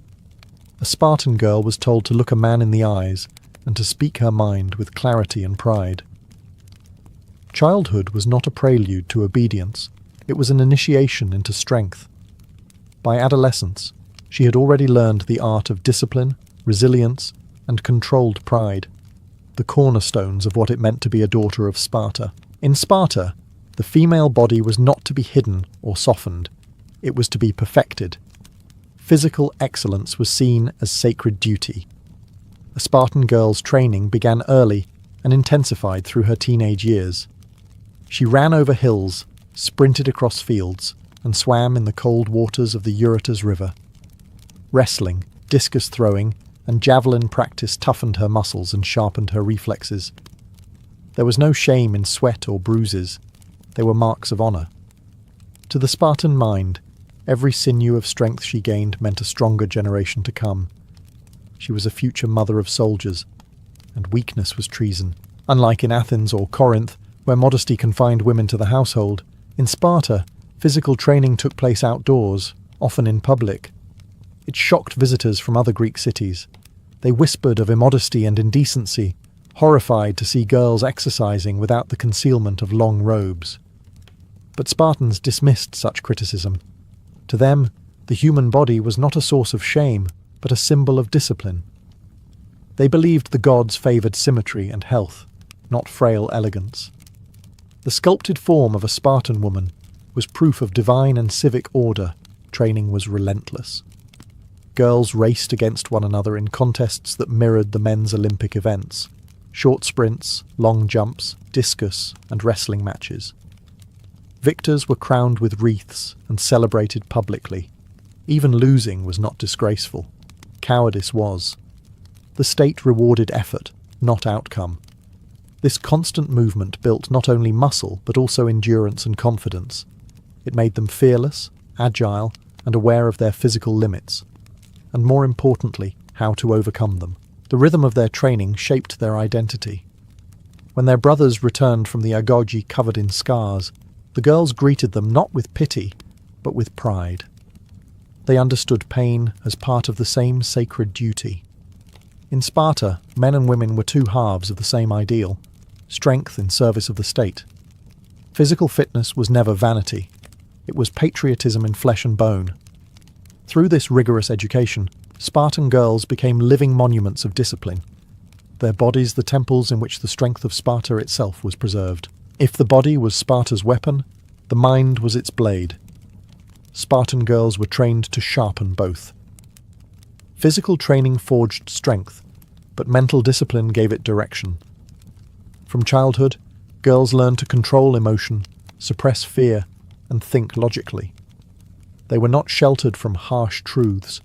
A Spartan girl was told to look a man in the eyes and to speak her mind with clarity and pride. Childhood was not a prelude to obedience, it was an initiation into strength. By adolescence, she had already learned the art of discipline, resilience, and controlled pride, the cornerstones of what it meant to be a daughter of Sparta. In Sparta, the female body was not to be hidden or softened, it was to be perfected. Physical excellence was seen as sacred duty. A Spartan girl's training began early and intensified through her teenage years. She ran over hills, sprinted across fields, and swam in the cold waters of the Eurotas River. Wrestling, discus throwing, and javelin practice toughened her muscles and sharpened her reflexes. There was no shame in sweat or bruises. They were marks of honour. To the Spartan mind, every sinew of strength she gained meant a stronger generation to come. She was a future mother of soldiers, and weakness was treason. Unlike in Athens or Corinth, where modesty confined women to the household, in Sparta, physical training took place outdoors, often in public. It shocked visitors from other Greek cities. They whispered of immodesty and indecency, horrified to see girls exercising without the concealment of long robes. But Spartans dismissed such criticism. To them, the human body was not a source of shame, but a symbol of discipline. They believed the gods favoured symmetry and health, not frail elegance. The sculpted form of a Spartan woman was proof of divine and civic order. Training was relentless. Girls raced against one another in contests that mirrored the men's Olympic events: short sprints, long jumps, discus, and wrestling matches. Victors were crowned with wreaths and celebrated publicly. Even losing was not disgraceful. Cowardice was. The state rewarded effort, not outcome. This constant movement built not only muscle but also endurance and confidence. It made them fearless, agile, and aware of their physical limits, and more importantly, how to overcome them. The rhythm of their training shaped their identity. When their brothers returned from the agoge covered in scars, the girls greeted them not with pity, but with pride. They understood pain as part of the same sacred duty. In Sparta, men and women were two halves of the same ideal: strength in service of the state. Physical fitness was never vanity. It was patriotism in flesh and bone. Through this rigorous education, Spartan girls became living monuments of discipline, their bodies the temples in which the strength of Sparta itself was preserved. If the body was Sparta's weapon, the mind was its blade. Spartan girls were trained to sharpen both. Physical training forged strength, but mental discipline gave it direction. From childhood, girls learned to control emotion, suppress fear, and think logically. They were not sheltered from harsh truths,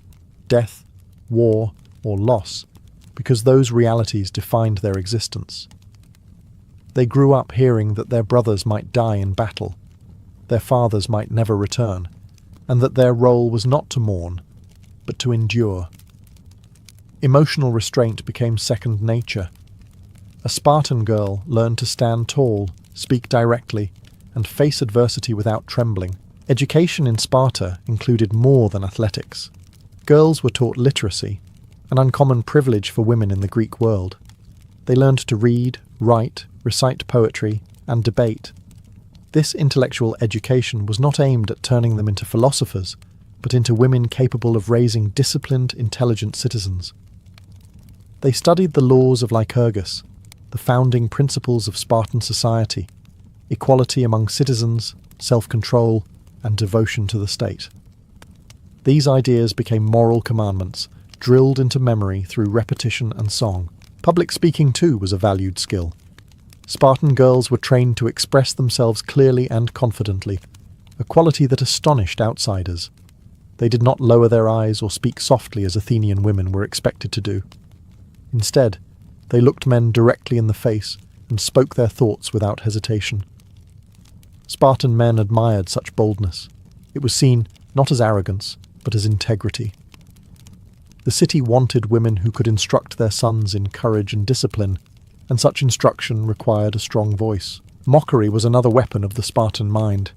death, war, or loss, because those realities defined their existence. They grew up hearing that their brothers might die in battle, their fathers might never return, and that their role was not to mourn, but to endure. Emotional restraint became second nature. A Spartan girl learned to stand tall, speak directly, and face adversity without trembling. Education in Sparta included more than athletics. Girls were taught literacy, an uncommon privilege for women in the Greek world. They learned to read, write, recite poetry, and debate. This intellectual education was not aimed at turning them into philosophers, but into women capable of raising disciplined, intelligent citizens. They studied the laws of Lycurgus, the founding principles of Spartan society: equality among citizens, self-control, and devotion to the state. These ideas became moral commandments, drilled into memory through repetition and song. Public speaking, too, was a valued skill. Spartan girls were trained to express themselves clearly and confidently, a quality that astonished outsiders. They did not lower their eyes or speak softly as Athenian women were expected to do. Instead, they looked men directly in the face and spoke their thoughts without hesitation. Spartan men admired such boldness. It was seen not as arrogance, but as integrity. The city wanted women who could instruct their sons in courage and discipline, and such instruction required a strong voice. Mockery was another weapon of the Spartan mind.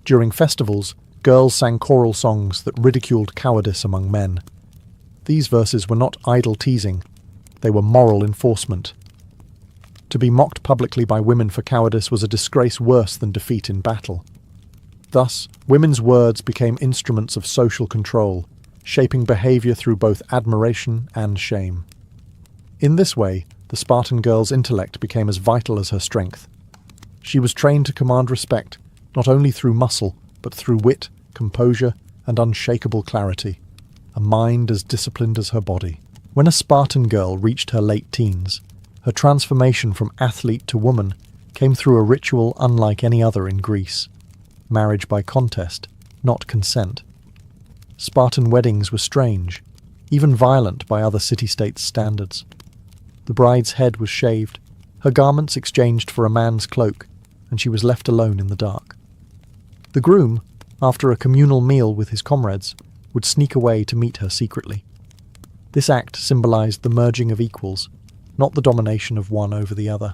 During festivals, girls sang choral songs that ridiculed cowardice among men. These verses were not idle teasing, they were moral enforcement. To be mocked publicly by women for cowardice was a disgrace worse than defeat in battle. Thus, women's words became instruments of social control, shaping behaviour through both admiration and shame. In this way, the Spartan girl's intellect became as vital as her strength. She was trained to command respect, not only through muscle, but through wit, composure, and unshakable clarity, a mind as disciplined as her body. When a Spartan girl reached her late teens, her transformation from athlete to woman came through a ritual unlike any other in Greece. marriage by contest, not consent. Spartan weddings were strange, even violent by other city-states' standards. The bride's head was shaved, her garments exchanged for a man's cloak, and she was left alone in the dark. The groom, after a communal meal with his comrades, would sneak away to meet her secretly. This act symbolized the merging of equals, not the domination of one over the other.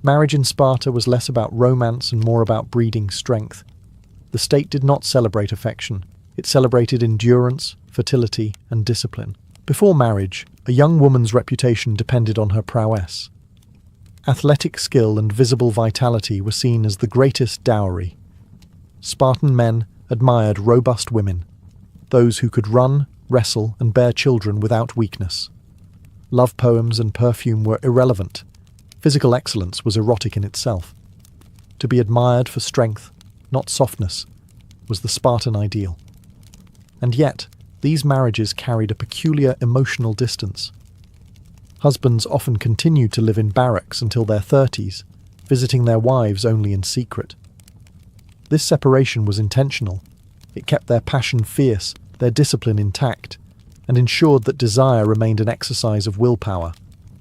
Marriage in Sparta was less about romance and more about breeding strength. The state did not celebrate affection, it celebrated endurance, fertility, and discipline. Before marriage, a young woman's reputation depended on her prowess. Athletic skill and visible vitality were seen as the greatest dowry. Spartan men admired robust women, those who could run, wrestle, and bear children without weakness. Love poems and perfume were irrelevant. Physical excellence was erotic in itself. To be admired for strength, not softness, was the Spartan ideal. And yet, these marriages carried a peculiar emotional distance. Husbands often continued to live in barracks until their 30s, visiting their wives only in secret. This separation was intentional. It kept their passion fierce, their discipline intact, and ensured that desire remained an exercise of willpower,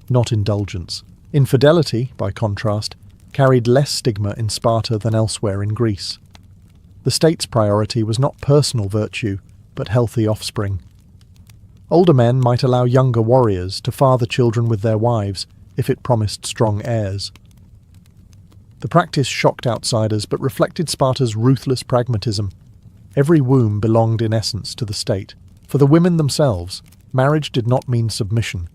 not indulgence. Infidelity, by contrast, carried less stigma in Sparta than elsewhere in Greece. The state's priority was not personal virtue, but healthy offspring. Older men might allow younger warriors to father children with their wives if it promised strong heirs. The practice shocked outsiders but reflected Sparta's ruthless pragmatism. Every womb belonged in essence to the state. For the women themselves, marriage did not mean submission.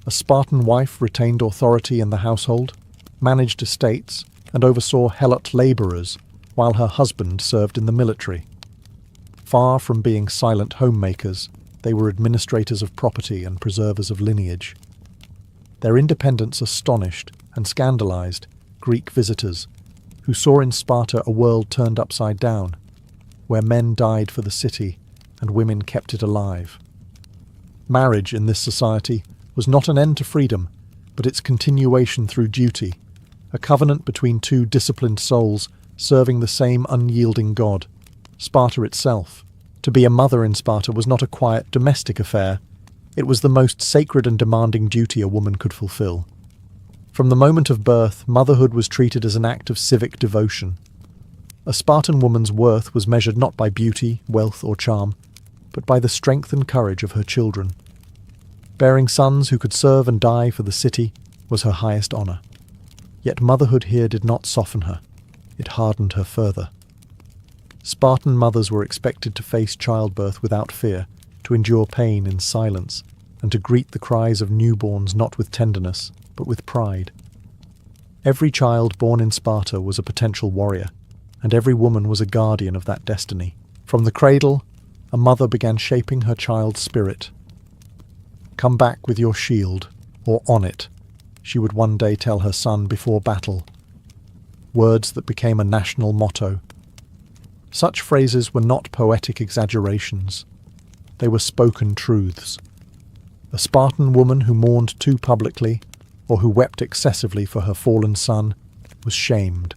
A Spartan wife retained authority in the household, managed estates, and oversaw helot labourers, while her husband served in the military. Far from being silent homemakers, they were administrators of property and preservers of lineage. Their independence astonished and scandalized Greek visitors, who saw in Sparta a world turned upside down, where men died for the city and women kept it alive. Marriage in this society was not an end to freedom, but its continuation through duty, a covenant between two disciplined souls serving the same unyielding god, Sparta itself. To be a mother in Sparta was not a quiet domestic affair, it was the most sacred and demanding duty a woman could fulfill. From the moment of birth, motherhood was treated as an act of civic devotion. A Spartan woman's worth was measured not by beauty, wealth, or charm, but by the strength and courage of her children. Bearing sons who could serve and die for the city was her highest honour. Yet motherhood here did not soften her, it hardened her further. Spartan mothers were expected to face childbirth without fear, to endure pain in silence, and to greet the cries of newborns not with tenderness, but with pride. Every child born in Sparta was a potential warrior, and every woman was a guardian of that destiny. From the cradle, a mother began shaping her child's spirit. "Come back with your shield, or on it," she would one day tell her son before battle. Words that became a national motto. Such phrases were not poetic exaggerations. They were spoken truths. A Spartan woman who mourned too publicly, or who wept excessively for her fallen son, was shamed.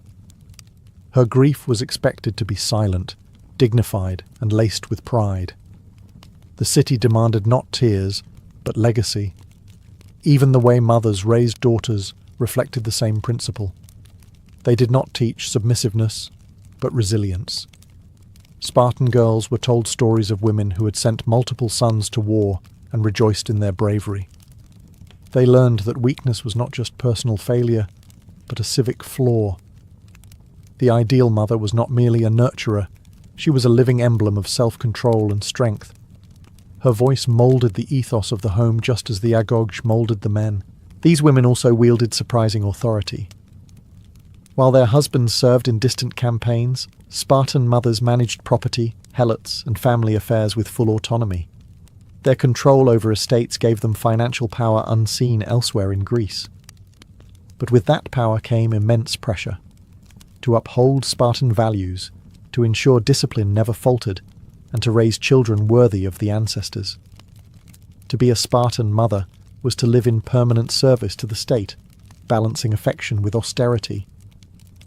Her grief was expected to be silent, dignified, and laced with pride. The city demanded not tears, but legacy. Even the way mothers raised daughters reflected the same principle. They did not teach submissiveness, but resilience. Spartan girls were told stories of women who had sent multiple sons to war and rejoiced in their bravery. They learned that weakness was not just personal failure, but a civic flaw. The ideal mother was not merely a nurturer, she was a living emblem of self-control and strength. Her voice moulded the ethos of the home just as the agog moulded the men. These women also wielded surprising authority. While their husbands served in distant campaigns, Spartan mothers managed property, helots, and family affairs with full autonomy. Their control over estates gave them financial power unseen elsewhere in Greece. But with that power came immense pressure. To uphold Spartan values, to ensure discipline never faltered, and to raise children worthy of the ancestors. To be a Spartan mother was to live in permanent service to the state, balancing affection with austerity.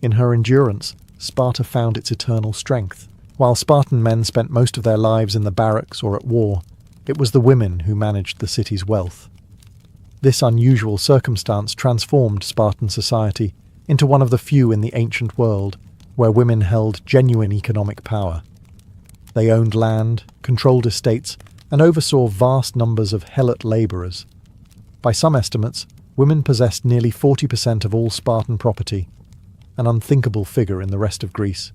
In her endurance, Sparta found its eternal strength. While Spartan men spent most of their lives in the barracks or at war, it was the women who managed the city's wealth. This unusual circumstance transformed Spartan society into one of the few in the ancient world where women held genuine economic power. They owned land, controlled estates, and oversaw vast numbers of helot labourers. By some estimates, women possessed nearly 40% of all Spartan property, an unthinkable figure in the rest of Greece.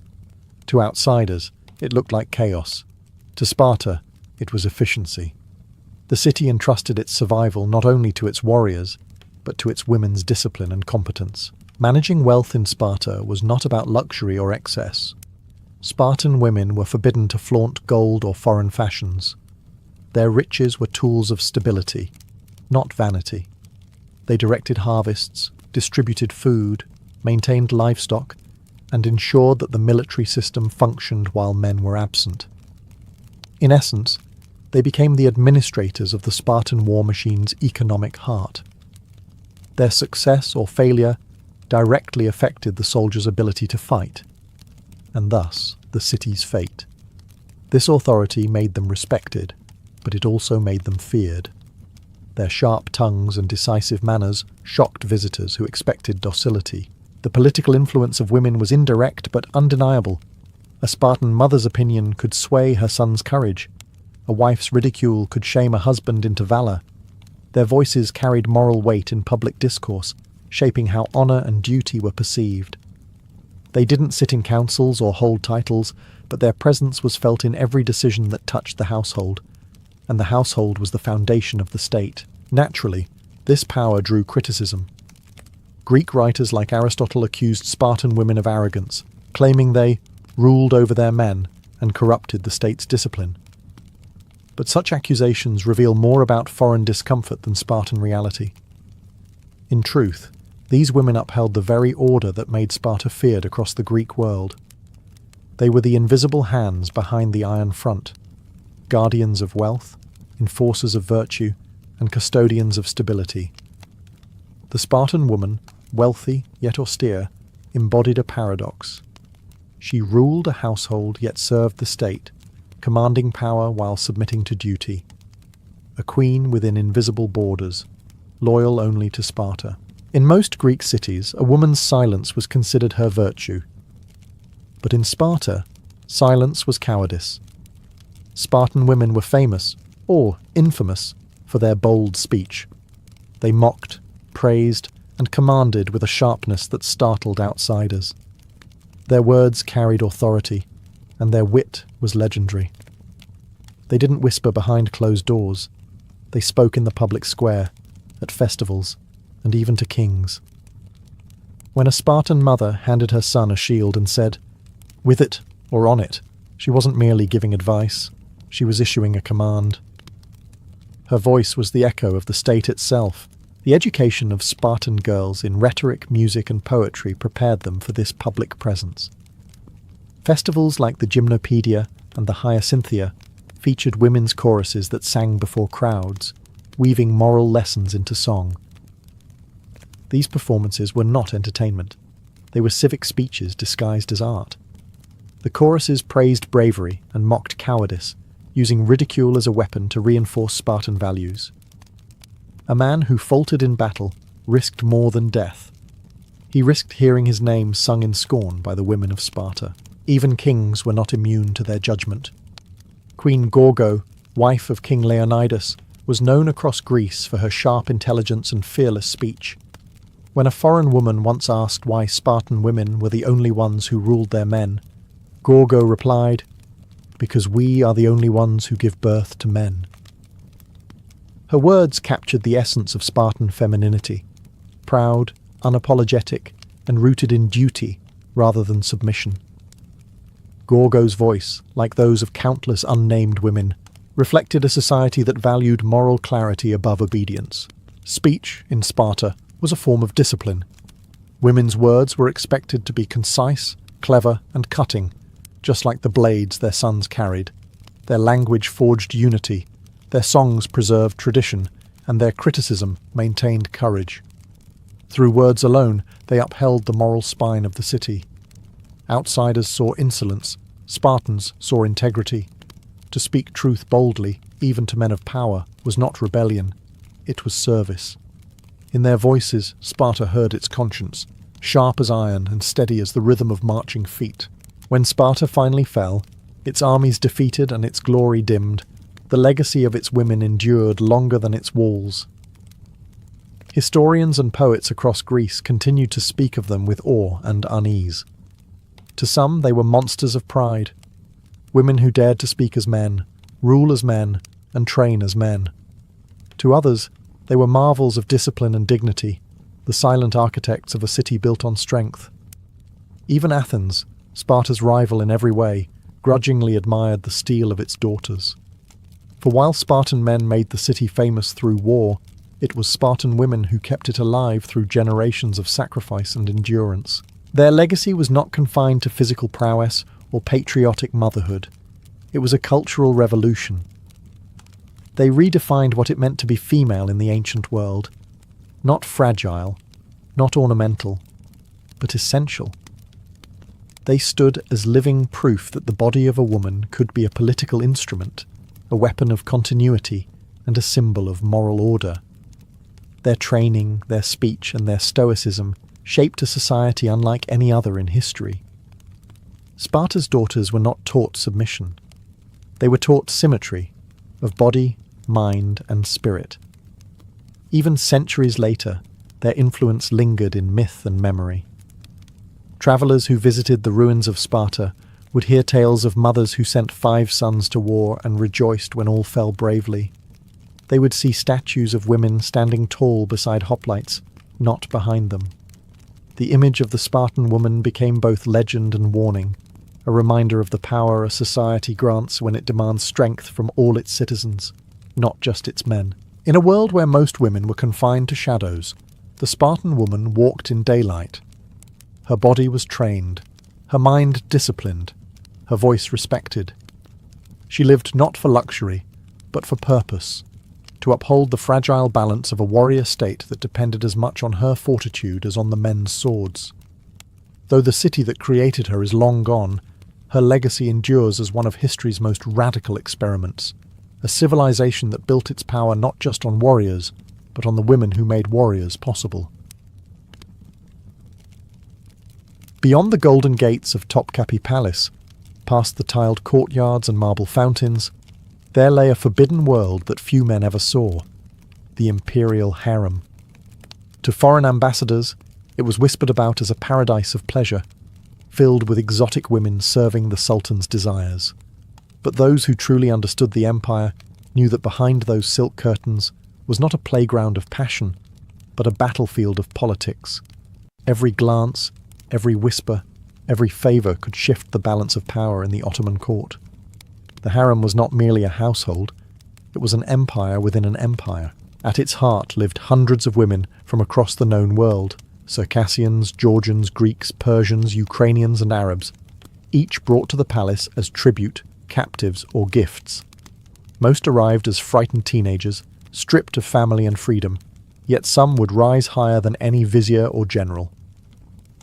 To outsiders, it looked like chaos. To Sparta, it was efficiency. The city entrusted its survival not only to its warriors, but to its women's discipline and competence. Managing wealth in Sparta was not about luxury or excess. Spartan women were forbidden to flaunt gold or foreign fashions. Their riches were tools of stability, not vanity. They directed harvests, distributed food, maintained livestock, and ensured that the military system functioned while men were absent. In essence, they became the administrators of the Spartan war machine's economic heart. Their success or failure directly affected the soldiers' ability to fight, and thus the city's fate. This authority made them respected, but it also made them feared. Their sharp tongues and decisive manners shocked visitors who expected docility. The political influence of women was indirect but undeniable. A Spartan mother's opinion could sway her son's courage. A wife's ridicule could shame a husband into valour. Their voices carried moral weight in public discourse, shaping how honour and duty were perceived. They didn't sit in councils or hold titles, but their presence was felt in every decision that touched the household, and the household was the foundation of the state. Naturally, this power drew criticism. Greek writers like Aristotle accused Spartan women of arrogance, claiming they ruled over their men and corrupted the state's discipline. But such accusations reveal more about foreign discomfort than Spartan reality. In truth, these women upheld the very order that made Sparta feared across the Greek world. They were the invisible hands behind the iron front, guardians of wealth, enforcers of virtue, and custodians of stability. The Spartan woman, wealthy yet austere, embodied a paradox. She ruled a household yet served the state, commanding power while submitting to duty. A queen within invisible borders, loyal only to Sparta. In most Greek cities, a woman's silence was considered her virtue. But in Sparta, silence was cowardice. Spartan women were famous, or infamous, for their bold speech. They mocked, praised, and commanded with a sharpness that startled outsiders. Their words carried authority, and their wit was legendary. They didn't whisper behind closed doors. They spoke in the public square, at festivals, and even to kings. When a Spartan mother handed her son a shield and said, "With it or on it," she wasn't merely giving advice, she was issuing a command. Her voice was the echo of the state itself. The education of Spartan girls in rhetoric, music, and poetry prepared them for this public presence. Festivals like the Gymnopaedia and the Hyacinthia featured women's choruses that sang before crowds, weaving moral lessons into song. These performances were not entertainment. They were civic speeches disguised as art. The choruses praised bravery and mocked cowardice, using ridicule as a weapon to reinforce Spartan values. A man who faltered in battle risked more than death. He risked hearing his name sung in scorn by the women of Sparta. Even kings were not immune to their judgment. Queen Gorgo, wife of King Leonidas, was known across Greece for her sharp intelligence and fearless speech. When a foreign woman once asked why Spartan women were the only ones who ruled their men, Gorgo replied, "Because we are the only ones who give birth to men." Her words captured the essence of Spartan femininity, proud, unapologetic, and rooted in duty rather than submission. Gorgo's voice, like those of countless unnamed women, reflected a society that valued moral clarity above obedience. Speech, in Sparta, was a form of discipline. Women's words were expected to be concise, clever, and cutting, just like the blades their sons carried. Their language forged unity, their songs preserved tradition, and their criticism maintained courage. Through words alone, they upheld the moral spine of the city. Outsiders saw insolence, Spartans saw integrity. To speak truth boldly, even to men of power, was not rebellion, it was service. In their voices, Sparta heard its conscience, sharp as iron and steady as the rhythm of marching feet. When Sparta finally fell, its armies defeated and its glory dimmed, the legacy of its women endured longer than its walls. Historians and poets across Greece continued to speak of them with awe and unease. To some, they were monsters of pride, women who dared to speak as men, rule as men, and train as men. To others, they were marvels of discipline and dignity, the silent architects of a city built on strength. Even Athens, Sparta's rival in every way, grudgingly admired the steel of its daughters. For while Spartan men made the city famous through war, it was Spartan women who kept it alive through generations of sacrifice and endurance. Their legacy was not confined to physical prowess or patriotic motherhood. It was a cultural revolution. They redefined what it meant to be female in the ancient world. Not fragile, not ornamental, but essential. They stood as living proof that the body of a woman could be a political instrument, a weapon of continuity, and a symbol of moral order. Their training, their speech, and their stoicism shaped a society unlike any other in history. Sparta's daughters were not taught submission. They were taught symmetry of body, mind, and spirit. Even centuries later, their influence lingered in myth and memory. Travellers who visited the ruins of Sparta would hear tales of mothers who sent 5 sons to war and rejoiced when all fell bravely. They would see statues of women standing tall beside hoplites, not behind them. The image of the Spartan woman became both legend and warning, a reminder of the power a society grants when it demands strength from all its citizens, not just its men. In a world where most women were confined to shadows, the Spartan woman walked in daylight. Her body was trained, her mind disciplined, her voice respected. She lived not for luxury, but for purpose, to uphold the fragile balance of a warrior state that depended as much on her fortitude as on the men's swords. Though the city that created her is long gone, her legacy endures as one of history's most radical experiments, a civilization that built its power not just on warriors, but on the women who made warriors possible. Beyond the golden gates of Topkapi Palace, past the tiled courtyards and marble fountains, there lay a forbidden world that few men ever saw, the imperial harem. To foreign ambassadors, it was whispered about as a paradise of pleasure, filled with exotic women serving the sultan's desires. But those who truly understood the empire knew that behind those silk curtains was not a playground of passion, but a battlefield of politics. Every glance, every whisper, every favour could shift the balance of power in the Ottoman court. The harem was not merely a household, it was an empire within an empire. At its heart lived hundreds of women from across the known world, Circassians, Georgians, Greeks, Persians, Ukrainians and Arabs, each brought to the palace as tribute, captives or gifts. Most arrived as frightened teenagers, stripped of family and freedom, yet some would rise higher than any vizier or general.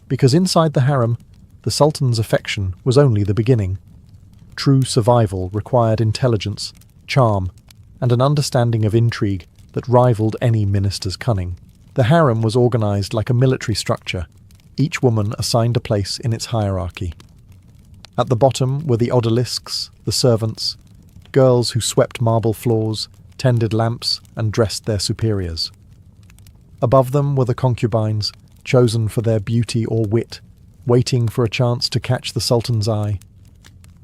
Because inside the harem, the sultan's affection was only the beginning. True survival required intelligence, charm, and an understanding of intrigue that rivaled any minister's cunning. The harem was organized like a military structure, each woman assigned a place in its hierarchy. At the bottom were the odalisques, the servants, girls who swept marble floors, tended lamps, and dressed their superiors. Above them were the concubines, chosen for their beauty or wit, waiting for a chance to catch the sultan's eye.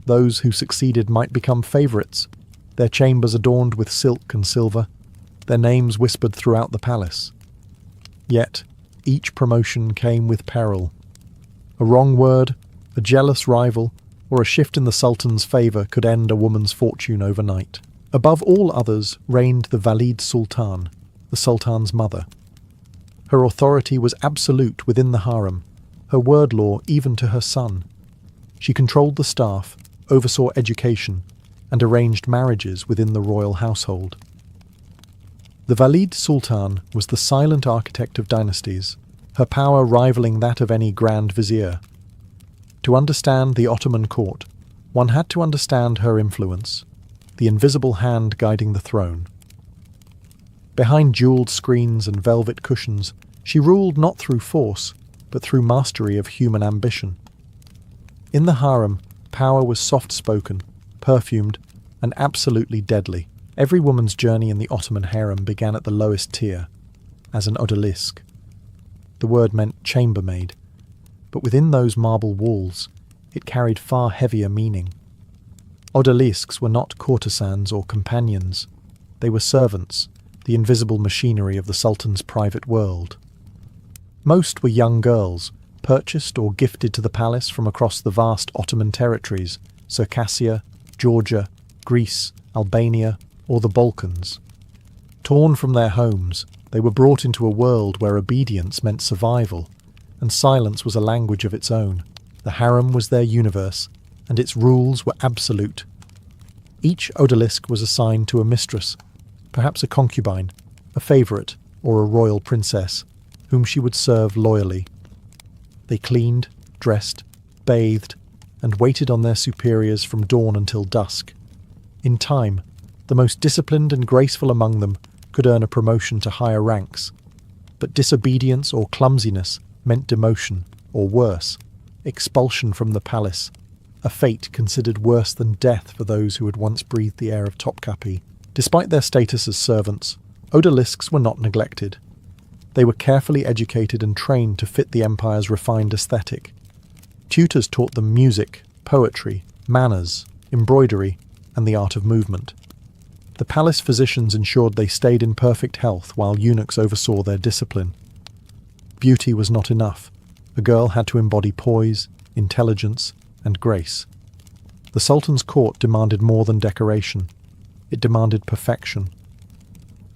Those who succeeded might become favourites, their chambers adorned with silk and silver, their names whispered throughout the palace. Yet, each promotion came with peril. A wrong word, a jealous rival, or a shift in the sultan's favour could end a woman's fortune overnight. Above all others reigned the Valid Sultan, the sultan's mother. Her authority was absolute within the harem, her word law even to her son. She controlled the staff, oversaw education, and arranged marriages within the royal household. The Valid Sultan was the silent architect of dynasties, her power rivaling that of any grand vizier. To understand the Ottoman court, one had to understand her influence, the invisible hand guiding the throne. Behind jeweled screens and velvet cushions, she ruled not through force, but through mastery of human ambition. In the harem, power was soft-spoken, perfumed, and absolutely deadly. Every woman's journey in the Ottoman harem began at the lowest tier, as an odalisque. The word meant chambermaid, but within those marble walls, it carried far heavier meaning. Odalisques were not courtesans or companions. They were servants, the invisible machinery of the Sultan's private world. Most were young girls, purchased or gifted to the palace from across the vast Ottoman territories, Circassia, Georgia, Greece, Albania, or the Balkans. Torn from their homes, they were brought into a world where obedience meant survival, and silence was a language of its own. The harem was their universe, and its rules were absolute. Each odalisque was assigned to a mistress, perhaps a concubine, a favourite, or a royal princess, whom she would serve loyally. They cleaned, dressed, bathed, and waited on their superiors from dawn until dusk. In time, the most disciplined and graceful among them could earn a promotion to higher ranks, but disobedience or clumsiness meant demotion, or worse, expulsion from the palace, a fate considered worse than death for those who had once breathed the air of Topkapi. Despite their status as servants, odalisques were not neglected. They were carefully educated and trained to fit the empire's refined aesthetic. Tutors taught them music, poetry, manners, embroidery, and the art of movement. The palace physicians ensured they stayed in perfect health while eunuchs oversaw their discipline. Beauty was not enough. A girl had to embody poise, intelligence, and grace. The Sultan's court demanded more than decoration. It demanded perfection.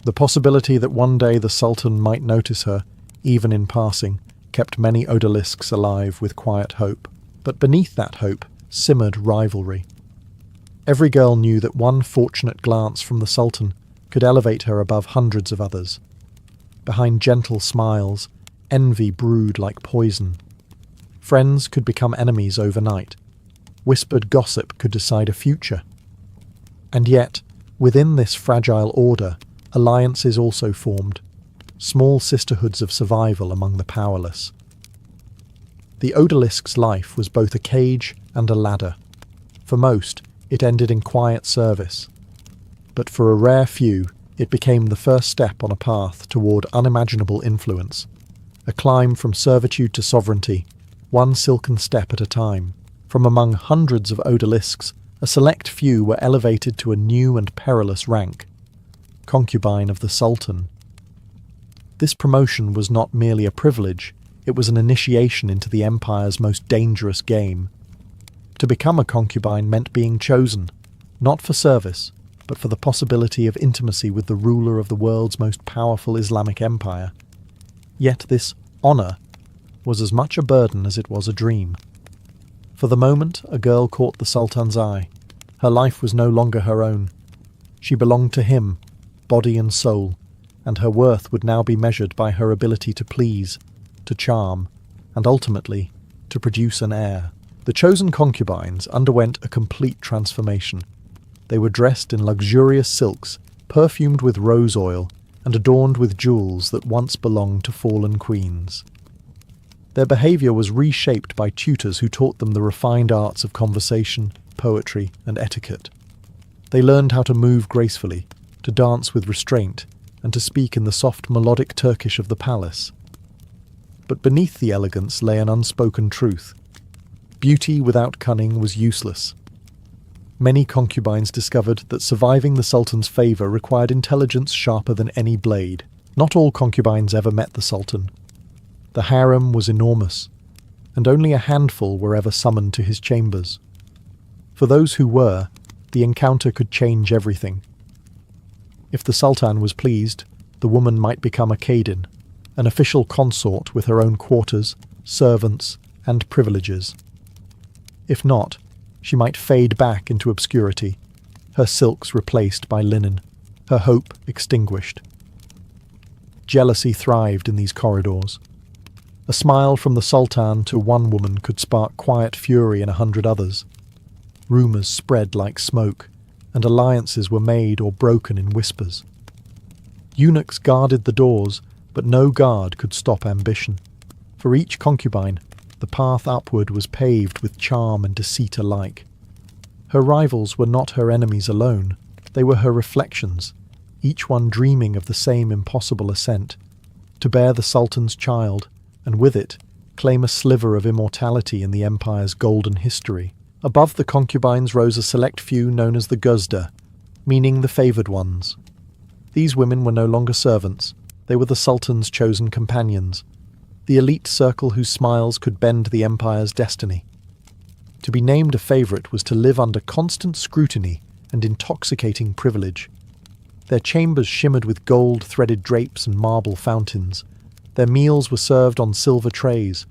The possibility that one day the Sultan might notice her, even in passing, kept many odalisques alive with quiet hope. But beneath that hope simmered rivalry. Every girl knew that one fortunate glance from the Sultan could elevate her above hundreds of others. Behind gentle smiles, envy brewed like poison. Friends could become enemies overnight. Whispered gossip could decide a future. And yet, within this fragile order, alliances also formed, small sisterhoods of survival among the powerless. The odalisque's life was both a cage and a ladder. For most, it ended in quiet service. But for a rare few, it became the first step on a path toward unimaginable influence, a climb from servitude to sovereignty, one silken step at a time. From among hundreds of odalisques, a select few were elevated to a new and perilous rank, concubine of the Sultan. This promotion was not merely a privilege, it was an initiation into the empire's most dangerous game. To become a concubine meant being chosen, not for service, but for the possibility of intimacy with the ruler of the world's most powerful Islamic empire. Yet this honour was as much a burden as it was a dream. For the moment, a girl caught the Sultan's eye. Her life was no longer her own. She belonged to him, body and soul, and her worth would now be measured by her ability to please, to charm, and ultimately, to produce an heir. The chosen concubines underwent a complete transformation. They were dressed in luxurious silks, perfumed with rose oil, and adorned with jewels that once belonged to fallen queens. Their behaviour was reshaped by tutors who taught them the refined arts of conversation, poetry, and etiquette. They learned how to move gracefully, to dance with restraint, and to speak in the soft melodic Turkish of the palace. But beneath the elegance lay an unspoken truth. Beauty without cunning was useless. Many concubines discovered that surviving the Sultan's favour required intelligence sharper than any blade. Not all concubines ever met the Sultan. The harem was enormous, and only a handful were ever summoned to his chambers. For those who were, the encounter could change everything. If the Sultan was pleased, the woman might become a Kadin, an official consort with her own quarters, servants, and privileges. If not, she might fade back into obscurity, her silks replaced by linen, her hope extinguished. Jealousy thrived in these corridors. A smile from the Sultan to one woman could spark quiet fury in 100 others. Rumours spread like smoke, and alliances were made or broken in whispers. Eunuchs guarded the doors, but no guard could stop ambition. For each concubine, the path upward was paved with charm and deceit alike. Her rivals were not her enemies alone, they were her reflections, each one dreaming of the same impossible ascent, to bear the Sultan's child, and with it, claim a sliver of immortality in the empire's golden history. Above the concubines rose a select few known as the Guzda, meaning the favoured ones. These women were no longer servants, they were the Sultan's chosen companions, the elite circle whose smiles could bend the empire's destiny. To be named a favourite was to live under constant scrutiny and intoxicating privilege. Their chambers shimmered with gold-threaded drapes and marble fountains. Their meals were served on silver trays.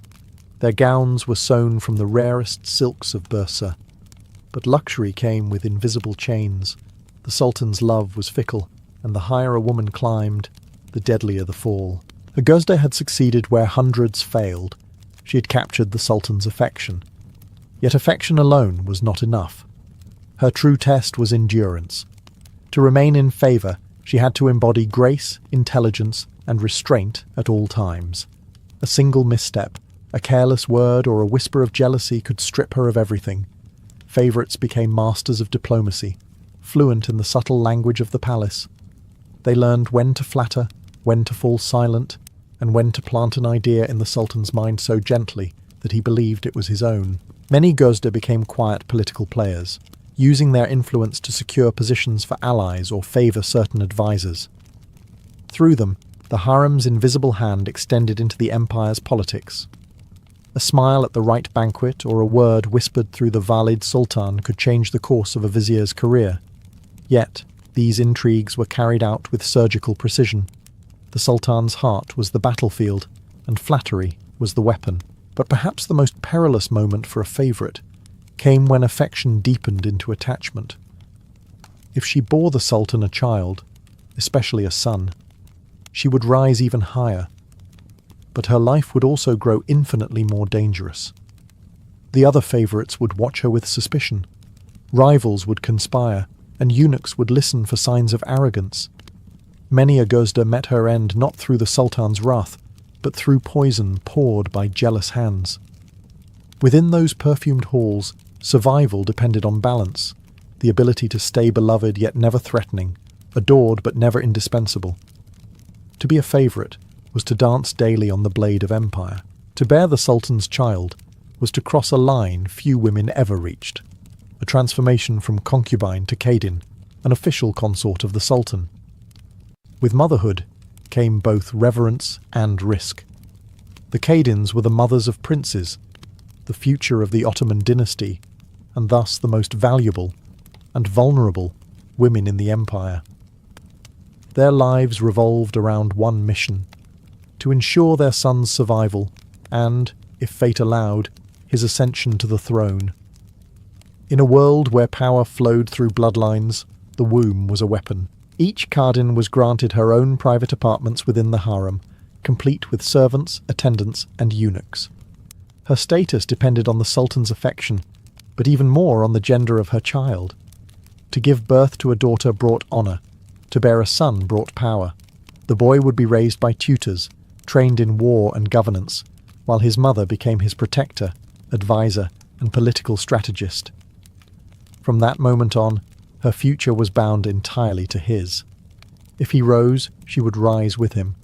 Their gowns were sewn from the rarest silks of Bursa. But luxury came with invisible chains. The Sultan's love was fickle, and the higher a woman climbed, the deadlier the fall. Aguzda had succeeded where hundreds failed. She had captured the Sultan's affection. Yet affection alone was not enough. Her true test was endurance. To remain in favour, she had to embody grace, intelligence, and restraint at all times. A single misstep, a careless word or a whisper of jealousy could strip her of everything. Favourites became masters of diplomacy, fluent in the subtle language of the palace. They learned when to flatter, when to fall silent, and when to plant an idea in the Sultan's mind so gently that he believed it was his own. Many Guzda became quiet political players, using their influence to secure positions for allies or favour certain advisors. Through them, the harem's invisible hand extended into the empire's politics. A smile at the right banquet or a word whispered through the Valid Sultan could change the course of a vizier's career. Yet, these intrigues were carried out with surgical precision. The Sultan's heart was the battlefield, and flattery was the weapon. But perhaps the most perilous moment for a favourite came when affection deepened into attachment. If she bore the Sultan a child, especially a son, she would rise even higher. But her life would also grow infinitely more dangerous. The other favourites would watch her with suspicion. Rivals would conspire, and eunuchs would listen for signs of arrogance. Many a Guzda met her end not through the Sultan's wrath, but through poison poured by jealous hands. Within those perfumed halls, survival depended on balance, the ability to stay beloved yet never threatening, adored but never indispensable. To be a favourite was to dance daily on the blade of empire. To bear the Sultan's child was to cross a line few women ever reached, a transformation from concubine to Kadin, an official consort of the Sultan. With motherhood came both reverence and risk. The Kadins were the mothers of princes, the future of the Ottoman dynasty, and thus the most valuable and vulnerable women in the empire. Their lives revolved around one mission: to ensure their son's survival and, if fate allowed, his ascension to the throne. In a world where power flowed through bloodlines, the womb was a weapon. Each Kardin was granted her own private apartments within the harem, complete with servants, attendants, and eunuchs. Her status depended on the Sultan's affection, but even more on the gender of her child. To give birth to a daughter brought honour, to bear a son brought power. The boy would be raised by tutors, trained in war and governance, while his mother became his protector, advisor, and political strategist. From that moment on, her future was bound entirely to his. If he rose, she would rise with him.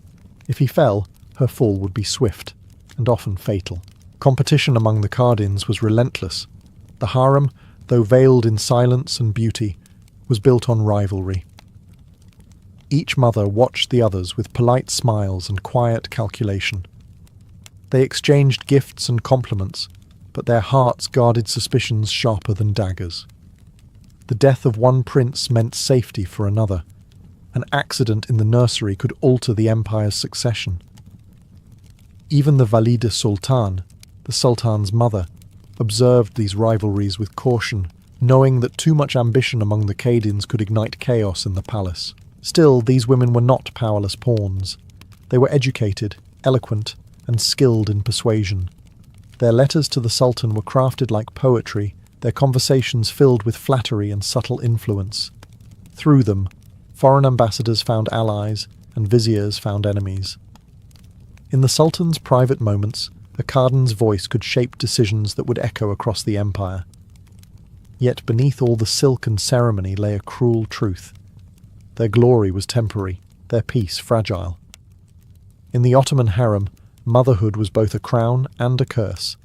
If he fell, her fall would be swift, and often fatal. Competition among the Kardins was relentless. The harem, though veiled in silence and beauty, was built on rivalry. Each mother watched the others with polite smiles and quiet calculation. They exchanged gifts and compliments, but their hearts guarded suspicions sharper than daggers. The death of one prince meant safety for another. An accident in the nursery could alter the empire's succession. Even the Valide Sultan, the Sultan's mother, observed these rivalries with caution, knowing that too much ambition among the Kadins could ignite chaos in the palace. Still, these women were not powerless pawns. They were educated, eloquent, and skilled in persuasion. Their letters to the Sultan were crafted like poetry, their conversations filled with flattery and subtle influence. Through them, foreign ambassadors found allies and viziers found enemies. In the Sultan's private moments, a Cardin's voice could shape decisions that would echo across the empire. Yet beneath all the silk and ceremony lay a cruel truth. Their glory was temporary, their peace fragile. In the Ottoman harem, motherhood was both a crown and a curse,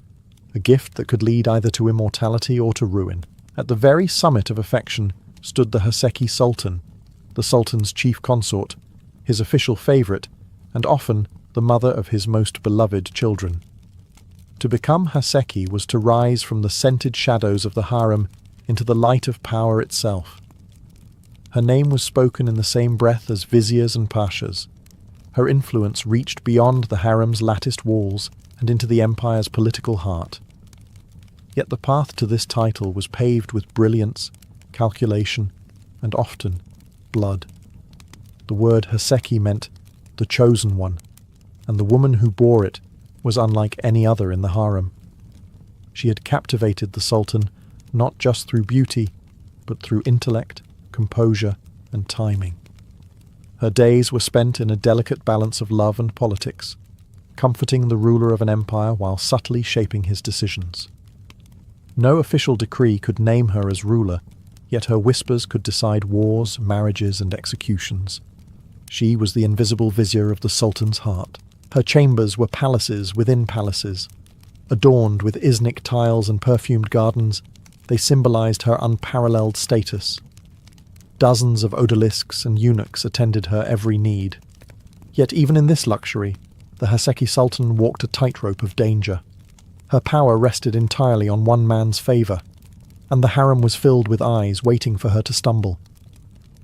a gift that could lead either to immortality or to ruin. At the very summit of affection stood the Haseki Sultan, the Sultan's chief consort, his official favourite, and often the mother of his most beloved children. To become Haseki was to rise from the scented shadows of the harem into the light of power itself. Her name was spoken in the same breath as viziers and pashas. Her influence reached beyond the harem's latticed walls and into the empire's political heart. Yet the path to this title was paved with brilliance, calculation, and often blood. The word Haseki meant the chosen one, and the woman who bore it was unlike any other in the harem. She had captivated the Sultan not just through beauty, but through intellect, composure, and timing. Her days were spent in a delicate balance of love and politics, comforting the ruler of an empire while subtly shaping his decisions. No official decree could name her as ruler, yet her whispers could decide wars, marriages, and executions. She was the invisible vizier of the Sultan's heart. Her chambers were palaces within palaces. Adorned with Iznik tiles and perfumed gardens, they symbolized her unparalleled status. Dozens of odalisques and eunuchs attended her every need. Yet even in this luxury, the Haseki Sultan walked a tightrope of danger. Her power rested entirely on one man's favour, and the harem was filled with eyes waiting for her to stumble.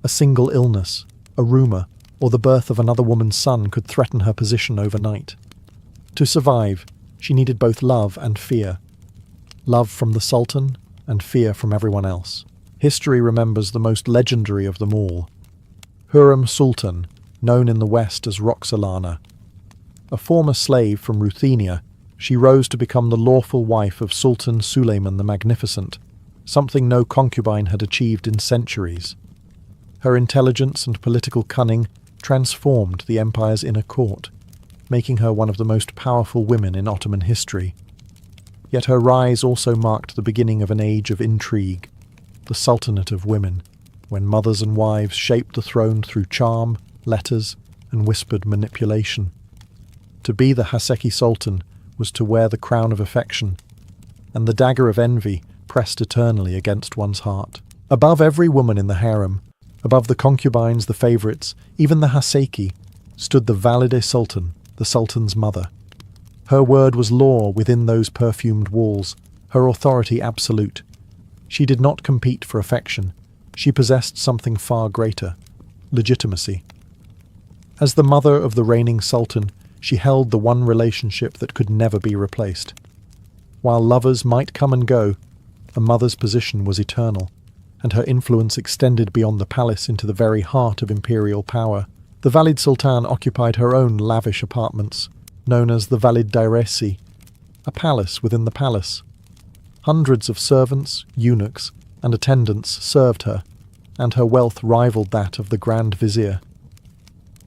A single illness, a rumour, or the birth of another woman's son could threaten her position overnight. To survive, she needed both love and fear. Love from the Sultan and fear from everyone else. History remembers the most legendary of them all, Hurrem Sultan, known in the West as Roxolana. A former slave from Ruthenia, she rose to become the lawful wife of Sultan Suleiman the Magnificent, something no concubine had achieved in centuries. Her intelligence and political cunning transformed the empire's inner court, making her one of the most powerful women in Ottoman history. Yet her rise also marked the beginning of an age of intrigue, the Sultanate of Women, when mothers and wives shaped the throne through charm, letters, and whispered manipulation. To be the Haseki Sultan was to wear the crown of affection, and the dagger of envy pressed eternally against one's heart. Above every woman in the harem, above the concubines, the favourites, even the Haseki, stood the Valide Sultan, the Sultan's mother. Her word was law within those perfumed walls, her authority absolute. She did not compete for affection. She possessed something far greater, legitimacy. As the mother of the reigning Sultan, she held the one relationship that could never be replaced. While lovers might come and go, a mother's position was eternal, and her influence extended beyond the palace into the very heart of imperial power. The Valid Sultan occupied her own lavish apartments, known as the Valid Dairesi, a palace within the palace. Hundreds of servants, eunuchs, and attendants served her, and her wealth rivaled that of the Grand Vizier.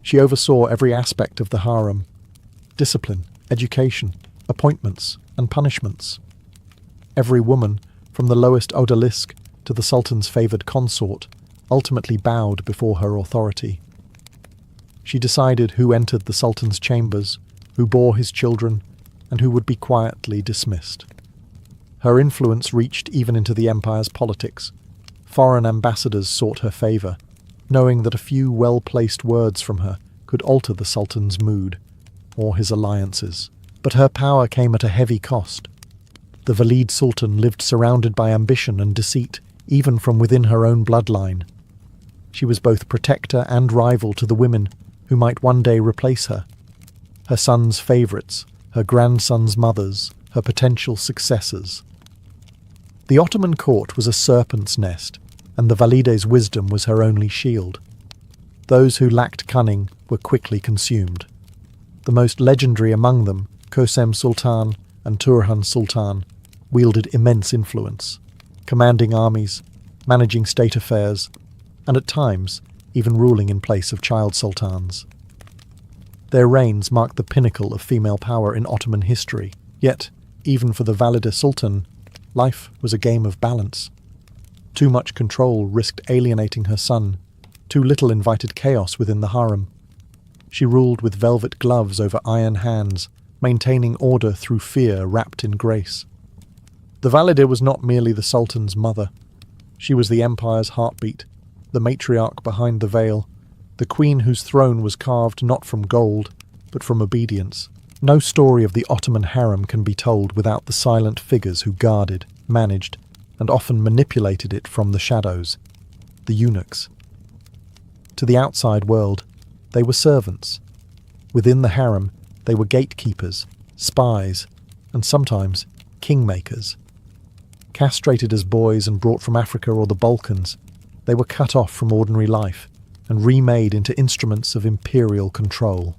She oversaw every aspect of the harem: discipline, education, appointments, and punishments. Every woman, from the lowest odalisque to the Sultan's favoured consort, ultimately bowed before her authority. She decided who entered the Sultan's chambers, who bore his children, and who would be quietly dismissed. Her influence reached even into the empire's politics. Foreign ambassadors sought her favour, knowing that a few well-placed words from her could alter the Sultan's mood, or his alliances. But her power came at a heavy cost. The Valid Sultan lived surrounded by ambition and deceit, even from within her own bloodline. She was both protector and rival to the women who might one day replace her. Her son's favourites, her grandson's mothers, her potential successors. The Ottoman court was a serpent's nest, and the Valide's wisdom was her only shield. Those who lacked cunning were quickly consumed. The most legendary among them, Kösem Sultan and Turhan Sultan wielded immense influence, commanding armies, managing state affairs, and at times even ruling in place of child sultans. Their reigns marked the pinnacle of female power in Ottoman history, yet, even for the Valide Sultan, life was a game of balance. Too much control risked alienating her son, too little invited chaos within the harem. She ruled with velvet gloves over iron hands, maintaining order through fear wrapped in grace. The Valide was not merely the Sultan's mother. She was the empire's heartbeat, the matriarch behind the veil, the queen whose throne was carved not from gold, but from obedience. No story of the Ottoman harem can be told without the silent figures who guarded, managed, and often manipulated it from the shadows, the eunuchs. To the outside world, they were servants. Within the harem, they were gatekeepers, spies, and sometimes kingmakers. Castrated as boys and brought from Africa or the Balkans, they were cut off from ordinary life and remade into instruments of imperial control.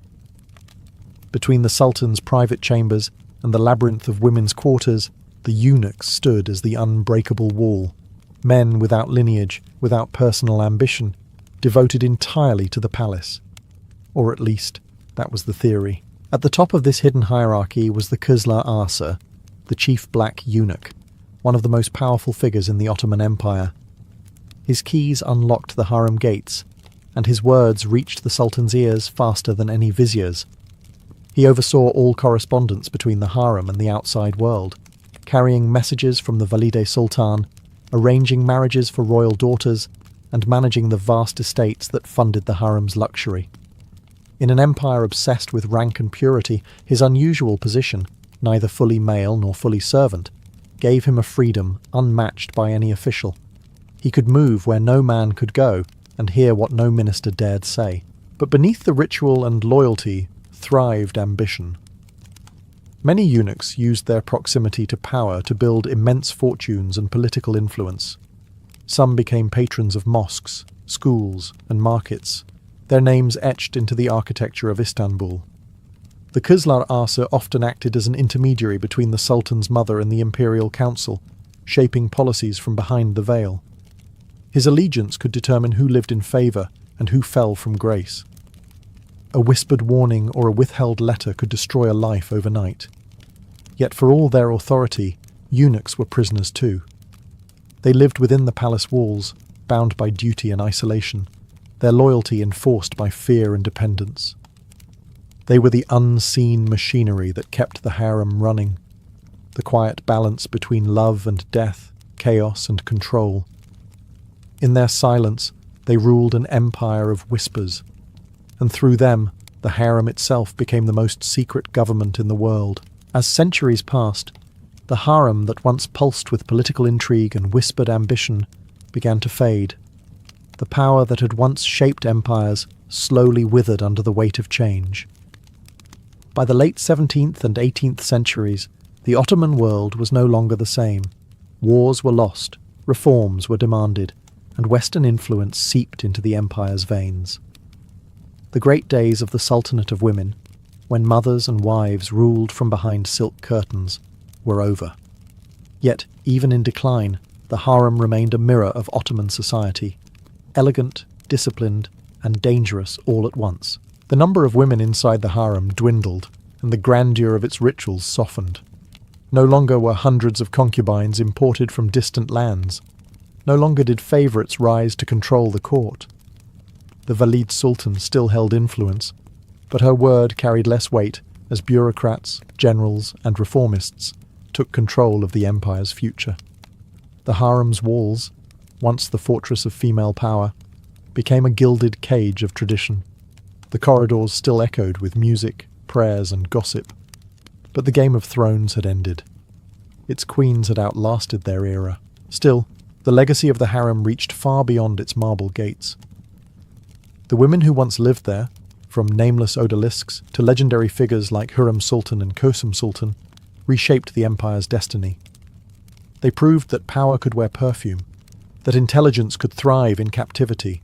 Between the Sultan's private chambers and the labyrinth of women's quarters, the eunuchs stood as the unbreakable wall, men without lineage, without personal ambition, devoted entirely to the palace. Or at least, that was the theory. At the top of this hidden hierarchy was the Kızlar Ağası, the chief black eunuch, one of the most powerful figures in the Ottoman Empire. His keys unlocked the harem gates, and his words reached the Sultan's ears faster than any vizier's. He oversaw all correspondence between the harem and the outside world, carrying messages from the Valide Sultan, arranging marriages for royal daughters, and managing the vast estates that funded the harem's luxury. In an empire obsessed with rank and purity, his unusual position, neither fully male nor fully servant, gave him a freedom unmatched by any official. He could move where no man could go, and hear what no minister dared say. But beneath the ritual and loyalty thrived ambition. Many eunuchs used their proximity to power to build immense fortunes and political influence. Some became patrons of mosques, schools, and markets, their names etched into the architecture of Istanbul. The Kızlar Ağası often acted as an intermediary between the Sultan's mother and the imperial council, shaping policies from behind the veil. His allegiance could determine who lived in favour and who fell from grace. A whispered warning or a withheld letter could destroy a life overnight. Yet for all their authority, eunuchs were prisoners too. They lived within the palace walls, bound by duty and isolation, their loyalty enforced by fear and dependence. They were the unseen machinery that kept the harem running, the quiet balance between love and death, chaos and control. In their silence, they ruled an empire of whispers, and through them, the harem itself became the most secret government in the world. As centuries passed, the harem that once pulsed with political intrigue and whispered ambition began to fade. The power that had once shaped empires slowly withered under the weight of change. By the late 17th and 18th centuries, the Ottoman world was no longer the same. Wars were lost, reforms were demanded, and Western influence seeped into the empire's veins. The great days of the Sultanate of Women, when mothers and wives ruled from behind silk curtains, were over. Yet, even in decline, the harem remained a mirror of Ottoman society, elegant, disciplined, and dangerous all at once. The number of women inside the harem dwindled, and the grandeur of its rituals softened. No longer were hundreds of concubines imported from distant lands. No longer did favourites rise to control the court. The Valide Sultan still held influence, but her word carried less weight as bureaucrats, generals, and reformists took control of the empire's future. The harem's walls, once the fortress of female power, became a gilded cage of tradition. The corridors still echoed with music, prayers, and gossip, but the Game of Thrones had ended. Its queens had outlasted their era. Still, the legacy of the harem reached far beyond its marble gates. The women who once lived there, from nameless odalisques to legendary figures like Harem Sultan and Kösem Sultan, reshaped the empire's destiny. They proved that power could wear perfume, that intelligence could thrive in captivity,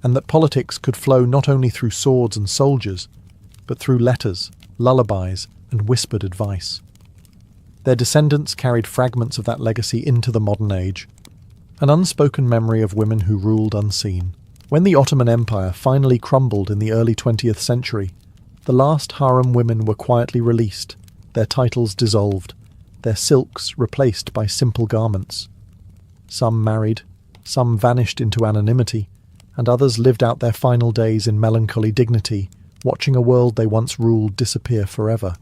and that politics could flow not only through swords and soldiers, but through letters, lullabies, and whispered advice. Their descendants carried fragments of that legacy into the modern age, an unspoken memory of women who ruled unseen. When the Ottoman Empire finally crumbled in the early 20th century, the last harem women were quietly released, their titles dissolved, their silks replaced by simple garments. Some married, some vanished into anonymity, and others lived out their final days in melancholy dignity, watching a world they once ruled disappear forever.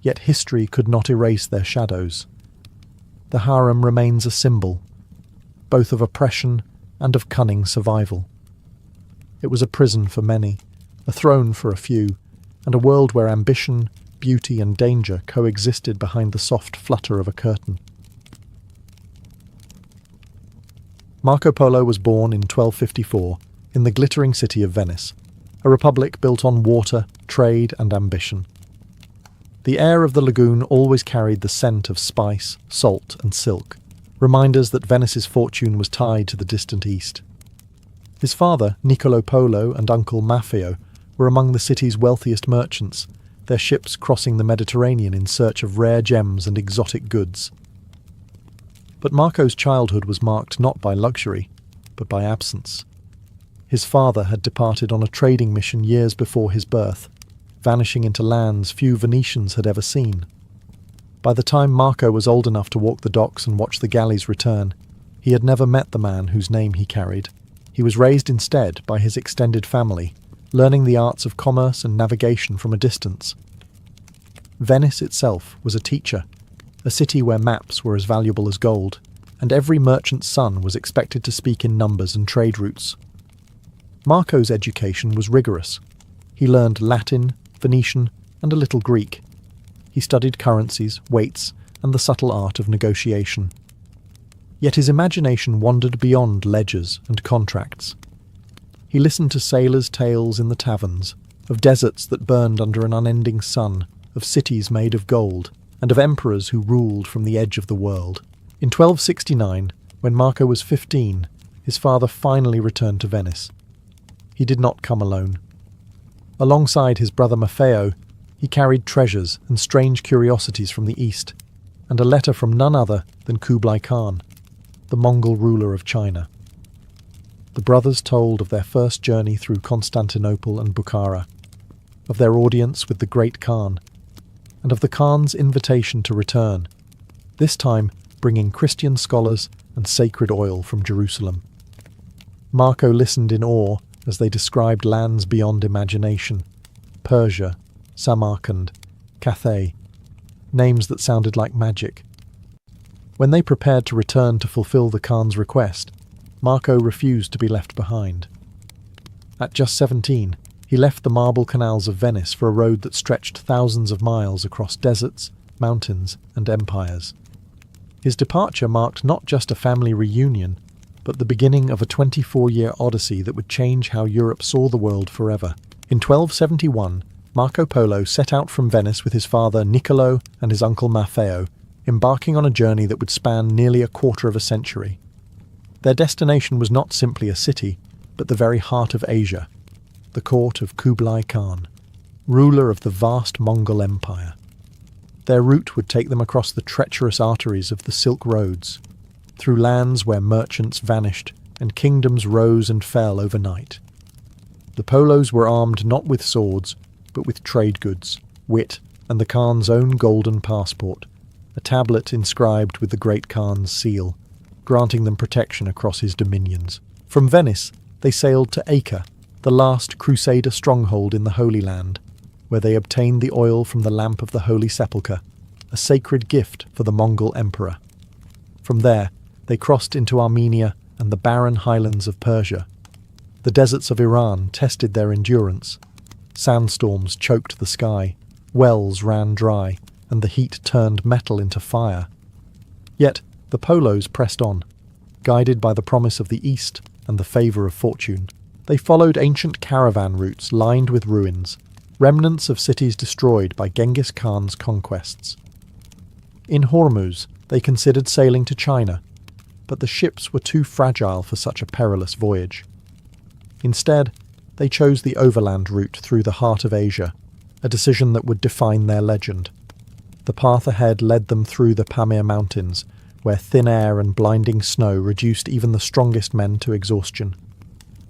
Yet history could not erase their shadows. The harem remains a symbol, both of oppression and of cunning survival. It was a prison for many, a throne for a few, and a world where ambition, beauty and danger coexisted behind the soft flutter of a curtain. Marco Polo was born in 1254 in the glittering city of Venice, a republic built on water, trade and ambition. The air of the lagoon always carried the scent of spice, salt and silk, reminders that Venice's fortune was tied to the distant east. His father, Niccolo Polo, and uncle Maffeo were among the city's wealthiest merchants, their ships crossing the Mediterranean in search of rare gems and exotic goods. But Marco's childhood was marked not by luxury, but by absence. His father had departed on a trading mission years before his birth, vanishing into lands few Venetians had ever seen. By the time Marco was old enough to walk the docks and watch the galleys return, he had never met the man whose name he carried. He was raised instead by his extended family, learning the arts of commerce and navigation from a distance. Venice itself was a teacher, a city where maps were as valuable as gold, and every merchant's son was expected to speak in numbers and trade routes. Marco's education was rigorous. He learned Latin, Venetian, and a little Greek. He studied currencies, weights, and the subtle art of negotiation. Yet his imagination wandered beyond ledgers and contracts. He listened to sailors' tales in the taverns, of deserts that burned under an unending sun, of cities made of gold, and of emperors who ruled from the edge of the world. In 1269, when Marco was 15, his father finally returned to Venice. He did not come alone. Alongside his brother Maffeo, he carried treasures and strange curiosities from the east, and a letter from none other than Kublai Khan, the Mongol ruler of China. The brothers told of their first journey through Constantinople and Bukhara, of their audience with the great Khan, and of the Khan's invitation to return, this time bringing Christian scholars and sacred oil from Jerusalem. Marco listened in awe as they described lands beyond imagination: Persia, Samarkand, Cathay, names that sounded like magic. When they prepared to return to fulfill the Khan's request, Marco refused to be left behind. At just 17, he left the marble canals of Venice for a road that stretched thousands of miles across deserts, mountains, and empires. His departure marked not just a family reunion, but the beginning of a 24-year odyssey that would change how Europe saw the world forever. In 1271, Marco Polo set out from Venice with his father Niccolo and his uncle Maffeo, embarking on a journey that would span nearly a quarter of a century. Their destination was not simply a city, but the very heart of Asia, the court of Kublai Khan, ruler of the vast Mongol Empire. Their route would take them across the treacherous arteries of the Silk Roads, through lands where merchants vanished and kingdoms rose and fell overnight. The Polos were armed not with swords, but with trade goods, wit, and the Khan's own golden passport, a tablet inscribed with the great Khan's seal, granting them protection across his dominions. From Venice, they sailed to Acre, the last Crusader stronghold in the Holy Land, where they obtained the oil from the lamp of the Holy Sepulchre, a sacred gift for the Mongol emperor. From there, they crossed into Armenia and the barren highlands of Persia. The deserts of Iran tested their endurance. Sandstorms choked the sky, wells ran dry, and the heat turned metal into fire. Yet the Polos pressed on, guided by the promise of the East and the favour of fortune. They followed ancient caravan routes lined with ruins, remnants of cities destroyed by Genghis Khan's conquests. In Hormuz, they considered sailing to China, but the ships were too fragile for such a perilous voyage. Instead, they chose the overland route through the heart of Asia, a decision that would define their legend. The path ahead led them through the Pamir Mountains, where thin air and blinding snow reduced even the strongest men to exhaustion.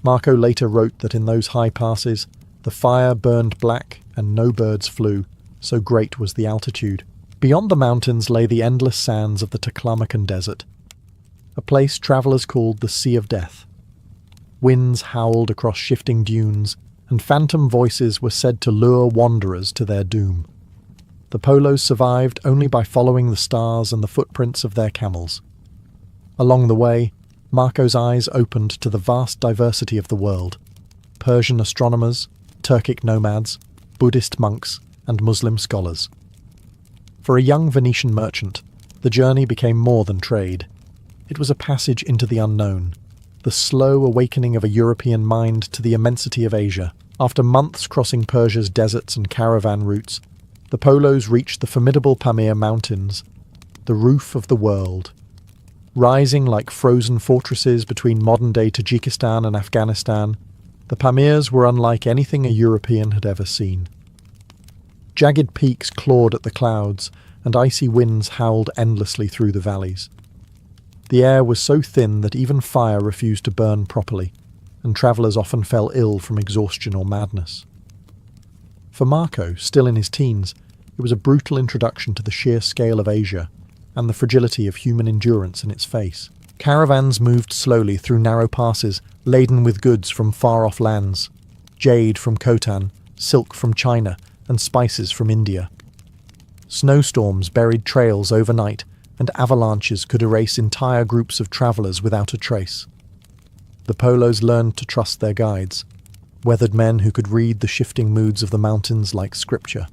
Marco later wrote that in those high passes, the fire burned black and no birds flew, so great was the altitude. Beyond the mountains lay the endless sands of the Taklamakan Desert, a place travellers called the Sea of Death. Winds howled across shifting dunes, and phantom voices were said to lure wanderers to their doom. The Polos survived only by following the stars and the footprints of their camels. Along the way, Marco's eyes opened to the vast diversity of the world: Persian astronomers, Turkic nomads, Buddhist monks, and Muslim scholars. For a young Venetian merchant, the journey became more than trade. It was a passage into the unknown, the slow awakening of a European mind to the immensity of Asia. After months crossing Persia's deserts and caravan routes, the Polos reached the formidable Pamir Mountains, the roof of the world. Rising like frozen fortresses between modern-day Tajikistan and Afghanistan, the Pamirs were unlike anything a European had ever seen. Jagged peaks clawed at the clouds, and icy winds howled endlessly through the valleys. The air was so thin that even fire refused to burn properly, and travellers often fell ill from exhaustion or madness. For Marco, still in his teens, it was a brutal introduction to the sheer scale of Asia and the fragility of human endurance in its face. Caravans moved slowly through narrow passes laden with goods from far-off lands: jade from Khotan, silk from China, and spices from India. Snowstorms buried trails overnight, and avalanches could erase entire groups of travellers without a trace. The Polos learned to trust their guides, weathered men who could read the shifting moods of the mountains like scripture.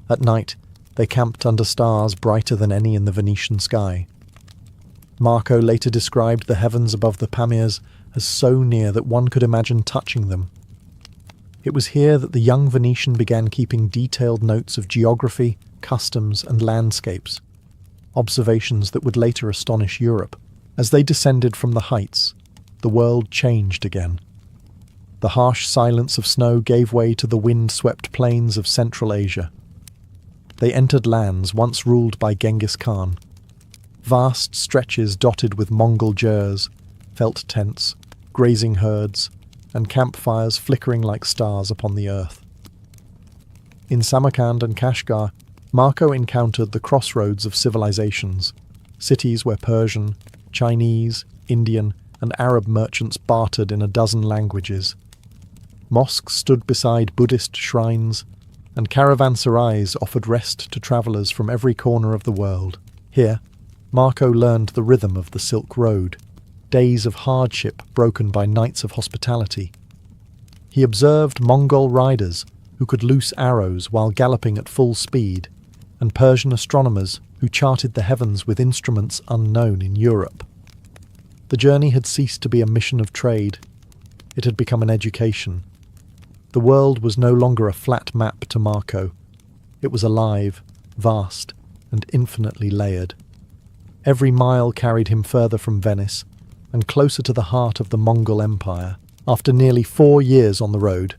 At night, they camped under stars brighter than any in the Venetian sky. Marco later described the heavens above the Pamirs as so near that one could imagine touching them. It was here that the young Venetian began keeping detailed notes of geography, customs, and landscapes, observations that would later astonish Europe. As they descended from the heights, the world changed again. The harsh silence of snow gave way to the wind-swept plains of Central Asia. They entered lands once ruled by Genghis Khan. Vast stretches dotted with Mongol jurs, felt tents, grazing herds, and campfires flickering like stars upon the earth. In Samarkand and Kashgar, Marco encountered the crossroads of civilizations, cities where Persian, Chinese, Indian, and Arab merchants bartered in a dozen languages. Mosques stood beside Buddhist shrines, and caravanserais offered rest to travellers from every corner of the world. Here, Marco learned the rhythm of the Silk Road, days of hardship broken by nights of hospitality. He observed Mongol riders who could loose arrows while galloping at full speed, and Persian astronomers who charted the heavens with instruments unknown in Europe. The journey had ceased to be a mission of trade. It had become an education. The world was no longer a flat map to Marco. It was alive, vast, and infinitely layered. Every mile carried him further from Venice, and closer to the heart of the Mongol Empire. After nearly 4 years on the road,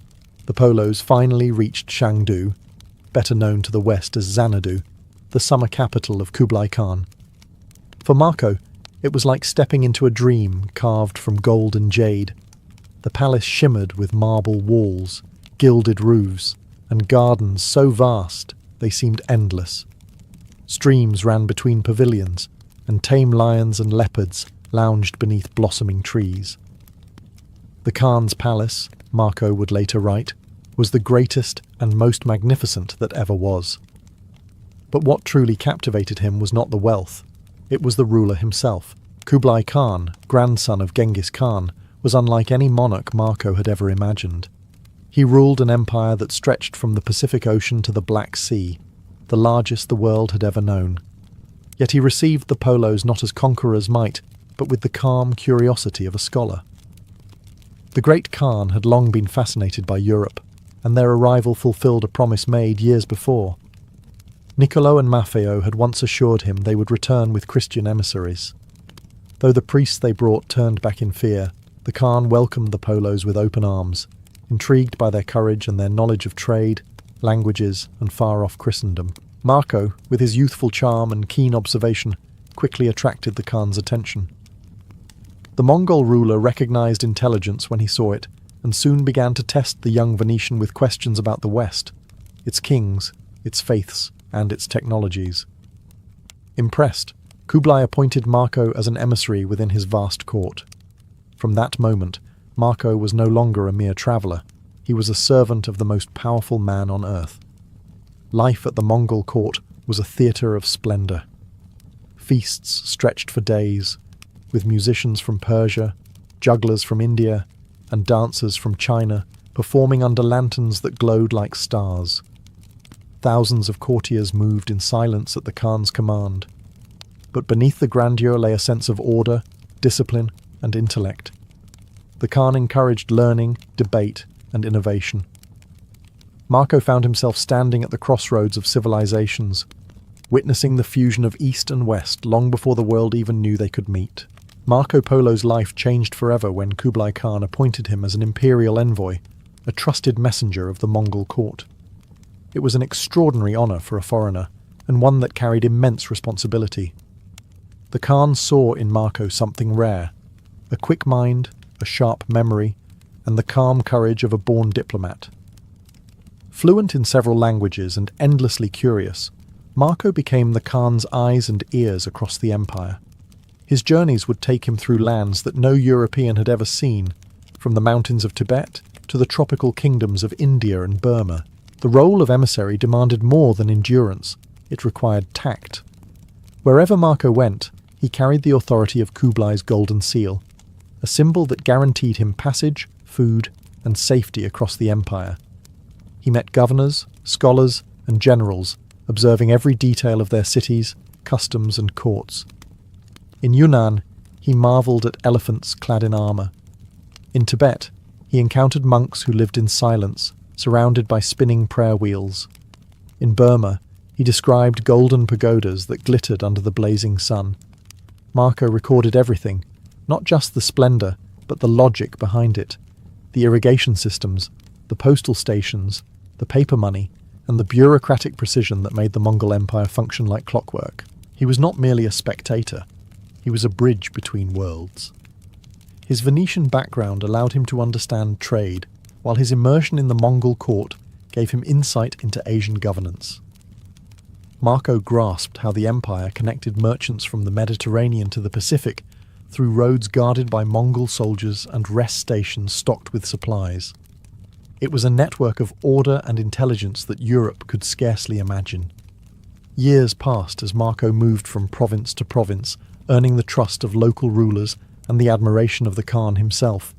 the Polos finally reached Chengdu, better known to the west as Xanadu, the summer capital of Kublai Khan. For Marco, it was like stepping into a dream carved from gold and jade. The palace shimmered with marble walls, gilded roofs, and gardens so vast they seemed endless. Streams ran between pavilions, and tame lions and leopards lounged beneath blossoming trees. The Khan's palace, Marco would later write, was the greatest and most magnificent that ever was. But what truly captivated him was not the wealth. It was the ruler himself. Kublai Khan, grandson of Genghis Khan, was unlike any monarch Marco had ever imagined. He ruled an empire that stretched from the Pacific Ocean to the Black Sea, the largest the world had ever known. Yet he received the Polos not as conquerors might, but with the calm curiosity of a scholar. The great Khan had long been fascinated by Europe, and their arrival fulfilled a promise made years before. Niccolo and Maffeo had once assured him they would return with Christian emissaries. Though the priests they brought turned back in fear, the Khan welcomed the Polos with open arms, intrigued by their courage and their knowledge of trade, languages, and far-off Christendom. Marco, with his youthful charm and keen observation, quickly attracted the Khan's attention. The Mongol ruler recognized intelligence when he saw it, and soon began to test the young Venetian with questions about the West, its kings, its faiths, and its technologies. Impressed, Kublai appointed Marco as an emissary within his vast court. From that moment, Marco was no longer a mere traveller. He was a servant of the most powerful man on earth. Life at the Mongol court was a theatre of splendour. Feasts stretched for days, with musicians from Persia, jugglers from India, and dancers from China performing under lanterns that glowed like stars. Thousands of courtiers moved in silence at the Khan's command. But beneath the grandeur lay a sense of order, discipline, and intellect. The Khan encouraged learning, debate, and innovation. Marco found himself standing at the crossroads of civilizations, witnessing the fusion of East and West long before the world even knew they could meet. Marco Polo's life changed forever when Kublai Khan appointed him as an imperial envoy, a trusted messenger of the Mongol court. It was an extraordinary honour for a foreigner, and one that carried immense responsibility. The Khan saw in Marco something rare, a quick mind, a sharp memory, and the calm courage of a born diplomat. Fluent in several languages and endlessly curious, Marco became the Khan's eyes and ears across the empire. His journeys would take him through lands that no European had ever seen, from the mountains of Tibet to the tropical kingdoms of India and Burma. The role of emissary demanded more than endurance, it required tact. Wherever Marco went, he carried the authority of Kublai's golden seal, a symbol that guaranteed him passage, food, and safety across the empire. He met governors, scholars, and generals, observing every detail of their cities, customs, and courts. In Yunnan, he marvelled at elephants clad in armour. In Tibet, he encountered monks who lived in silence, surrounded by spinning prayer wheels. In Burma, he described golden pagodas that glittered under the blazing sun. Marco recorded everything, not just the splendour, but the logic behind it, the irrigation systems, the postal stations, the paper money, and the bureaucratic precision that made the Mongol Empire function like clockwork. He was not merely a spectator, he was a bridge between worlds. His Venetian background allowed him to understand trade, while his immersion in the Mongol court gave him insight into Asian governance. Marco grasped how the empire connected merchants from the Mediterranean to the Pacific through roads guarded by Mongol soldiers and rest stations stocked with supplies. It was a network of order and intelligence that Europe could scarcely imagine. Years passed as Marco moved from province to province, earning the trust of local rulers and the admiration of the Khan himself.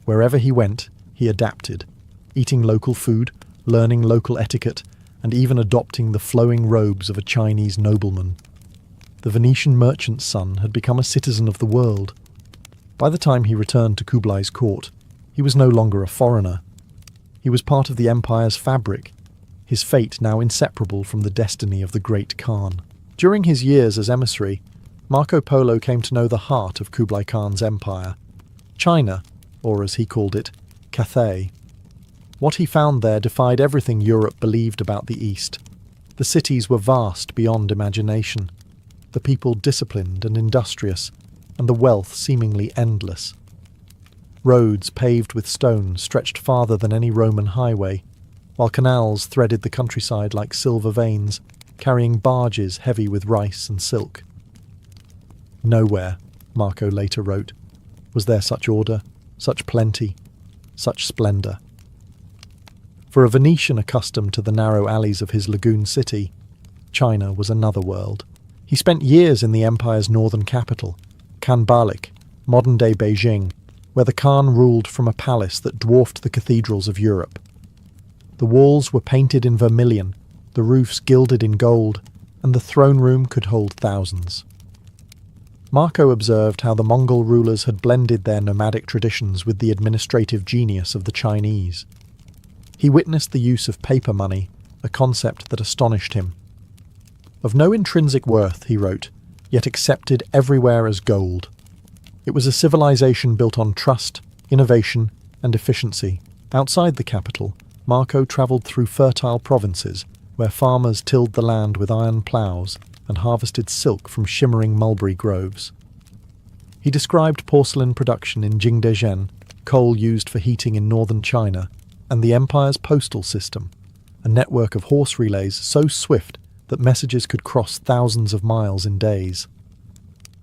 Wherever he went, he adapted, eating local food, learning local etiquette, and even adopting the flowing robes of a Chinese nobleman. The Venetian merchant's son had become a citizen of the world. By the time he returned to Kublai's court, he was no longer a foreigner. He was part of the empire's fabric, his fate now inseparable from the destiny of the great Khan. During his years as emissary, Marco Polo came to know the heart of Kublai Khan's empire, China, or as he called it, Cathay. What he found there defied everything Europe believed about the East. The cities were vast beyond imagination, the people disciplined and industrious, and the wealth seemingly endless. Roads paved with stone stretched farther than any Roman highway, while canals threaded the countryside like silver veins, carrying barges heavy with rice and silk. Nowhere, Marco later wrote, was there such order, such plenty, such splendour. For a Venetian accustomed to the narrow alleys of his lagoon city, China was another world. He spent years in the empire's northern capital, Khanbalik, modern-day Beijing, where the Khan ruled from a palace that dwarfed the cathedrals of Europe. The walls were painted in vermilion, the roofs gilded in gold, and the throne room could hold thousands. Marco observed how the Mongol rulers had blended their nomadic traditions with the administrative genius of the Chinese. He witnessed the use of paper money, a concept that astonished him. Of no intrinsic worth, he wrote, yet accepted everywhere as gold. It was a civilization built on trust, innovation, and efficiency. Outside the capital, Marco travelled through fertile provinces where farmers tilled the land with iron ploughs and harvested silk from shimmering mulberry groves. He described porcelain production in Jingdezhen, coal used for heating in northern China, and the empire's postal system, a network of horse relays so swift that messages could cross thousands of miles in days.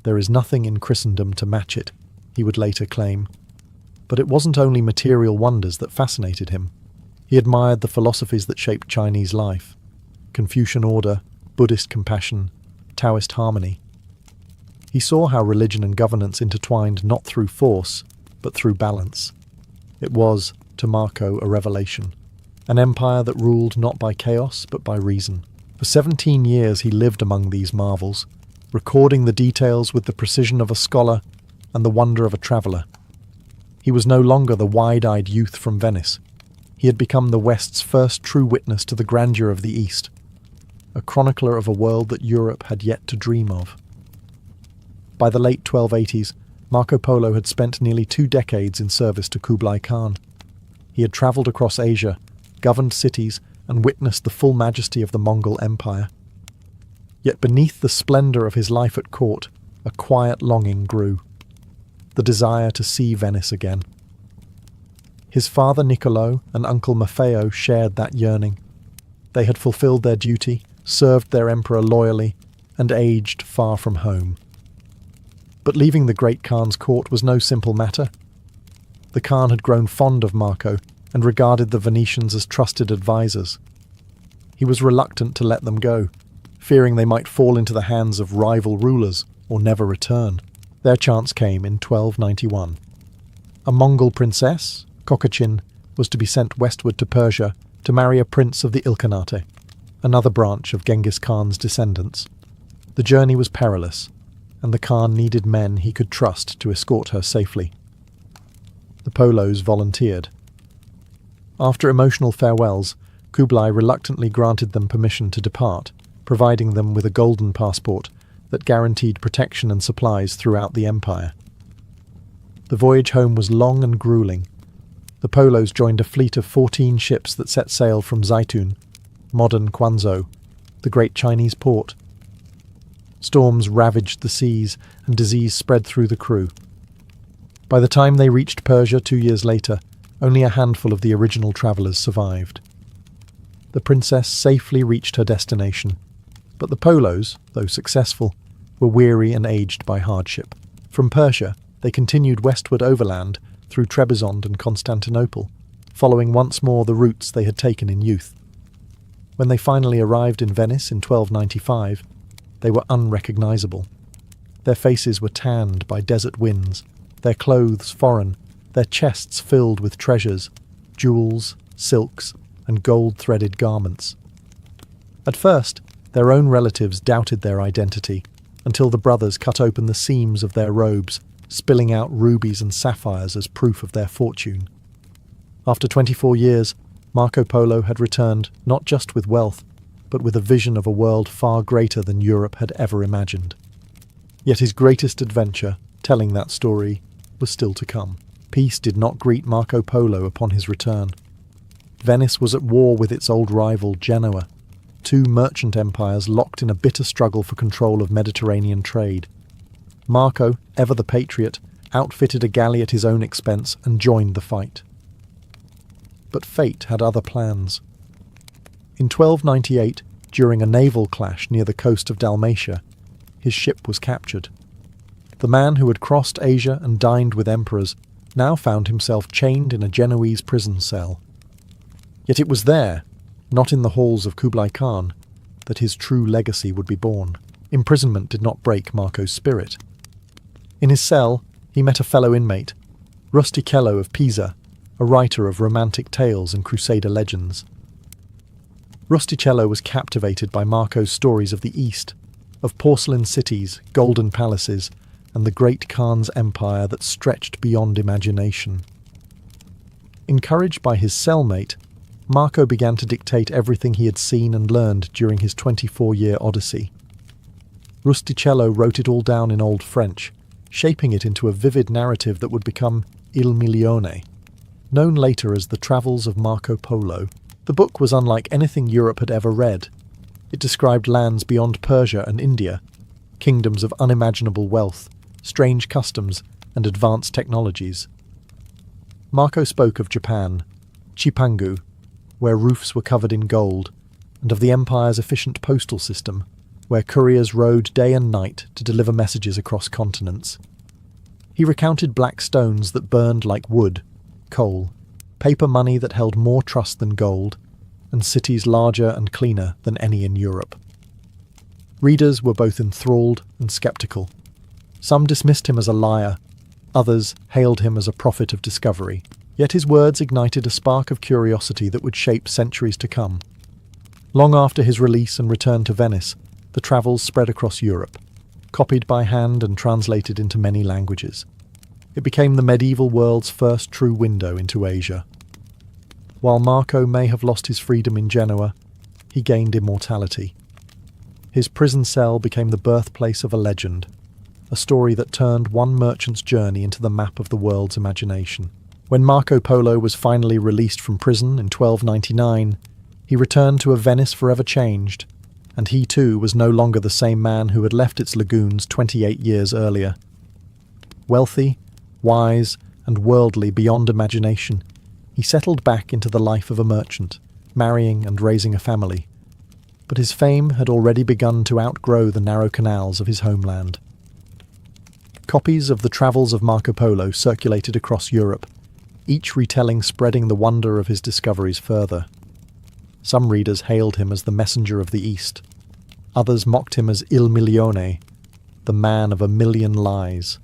"There is nothing in Christendom to match it," he would later claim. But it wasn't only material wonders that fascinated him. He admired the philosophies that shaped Chinese life: Confucian order, Buddhist compassion, Taoist harmony. He saw how religion and governance intertwined not through force, but through balance. It was, to Marco, a revelation. An empire that ruled not by chaos, but by reason. For 17 years he lived among these marvels, recording the details with the precision of a scholar and the wonder of a traveller. He was no longer the wide-eyed youth from Venice. He had become the West's first true witness to the grandeur of the East, a chronicler of a world that Europe had yet to dream of. By the late 1280s, Marco Polo had spent nearly 2 decades in service to Kublai Khan. He had travelled across Asia, governed cities, and witnessed the full majesty of the Mongol Empire. Yet beneath the splendour of his life at court, a quiet longing grew, the desire to see Venice again. His father Niccolo and uncle Maffeo shared that yearning. They had fulfilled their duty, served their emperor loyally, and aged far from home. But leaving the great Khan's court was no simple matter. The Khan had grown fond of Marco and regarded the Venetians as trusted advisors. He was reluctant to let them go, fearing they might fall into the hands of rival rulers or never return. Their chance came in 1291. A Mongol princess, Kokachin, was to be sent westward to Persia to marry a prince of the Ilkhanate, another branch of Genghis Khan's descendants. The journey was perilous, and the Khan needed men he could trust to escort her safely. The Polos volunteered. After emotional farewells, Kublai reluctantly granted them permission to depart, providing them with a golden passport that guaranteed protection and supplies throughout the empire. The voyage home was long and grueling. The Polos joined a fleet of 14 ships that set sail from Zaitun, modern Quanzhou, the great Chinese port. Storms ravaged the seas, and disease spread through the crew. By the time they reached Persia 2 years later, only a handful of the original travellers survived. The princess safely reached her destination, but the Polos, though successful, were weary and aged by hardship. From Persia, they continued westward overland through Trebizond and Constantinople, following once more the routes they had taken in youth. When they finally arrived in Venice in 1295, they were unrecognisable. Their faces were tanned by desert winds, their clothes foreign, their chests filled with treasures, jewels, silks, and gold-threaded garments. At first, their own relatives doubted their identity, until the brothers cut open the seams of their robes, spilling out rubies and sapphires as proof of their fortune. After 24 years, Marco Polo had returned not just with wealth, but with a vision of a world far greater than Europe had ever imagined. Yet his greatest adventure, telling that story, was still to come. Peace did not greet Marco Polo upon his return. Venice was at war with its old rival Genoa, 2 merchant empires locked in a bitter struggle for control of Mediterranean trade. Marco, ever the patriot, outfitted a galley at his own expense and joined the fight. But fate had other plans. In 1298, during a naval clash near the coast of Dalmatia, his ship was captured. The man who had crossed Asia and dined with emperors now found himself chained in a Genoese prison cell. Yet it was there, not in the halls of Kublai Khan, that his true legacy would be born. Imprisonment did not break Marco's spirit. In his cell, he met a fellow inmate, Rustichello of Pisa, a writer of romantic tales and crusader legends. Rustichello was captivated by Marco's stories of the East, of porcelain cities, golden palaces, and the great Khan's empire that stretched beyond imagination. Encouraged by his cellmate, Marco began to dictate everything he had seen and learned during his 24-year odyssey. Rustichello wrote it all down in Old French, shaping it into a vivid narrative that would become Il Milione. Known later as The Travels of Marco Polo, the book was unlike anything Europe had ever read. It described lands beyond Persia and India, kingdoms of unimaginable wealth, strange customs, and advanced technologies. Marco spoke of Japan, Chipangu, where roofs were covered in gold, and of the empire's efficient postal system, where couriers rode day and night to deliver messages across continents. He recounted black stones that burned like wood, coal, paper money that held more trust than gold, and cities larger and cleaner than any in Europe. Readers were both enthralled and sceptical. Some dismissed him as a liar, others hailed him as a prophet of discovery, yet his words ignited a spark of curiosity that would shape centuries to come. Long after his release and return to Venice, the travels spread across Europe, copied by hand and translated into many languages. It became the medieval world's first true window into Asia. While Marco may have lost his freedom in Genoa, he gained immortality. His prison cell became the birthplace of a legend, a story that turned one merchant's journey into the map of the world's imagination. When Marco Polo was finally released from prison in 1299, he returned to a Venice forever changed, and he too was no longer the same man who had left its lagoons 28 years earlier. Wealthy, wise, and worldly beyond imagination, he settled back into the life of a merchant, marrying and raising a family. But his fame had already begun to outgrow the narrow canals of his homeland. Copies of the Travels of Marco Polo circulated across Europe, each retelling spreading the wonder of his discoveries further. Some readers hailed him as the messenger of the East. Others mocked him as Il Milione, the man of a million lies.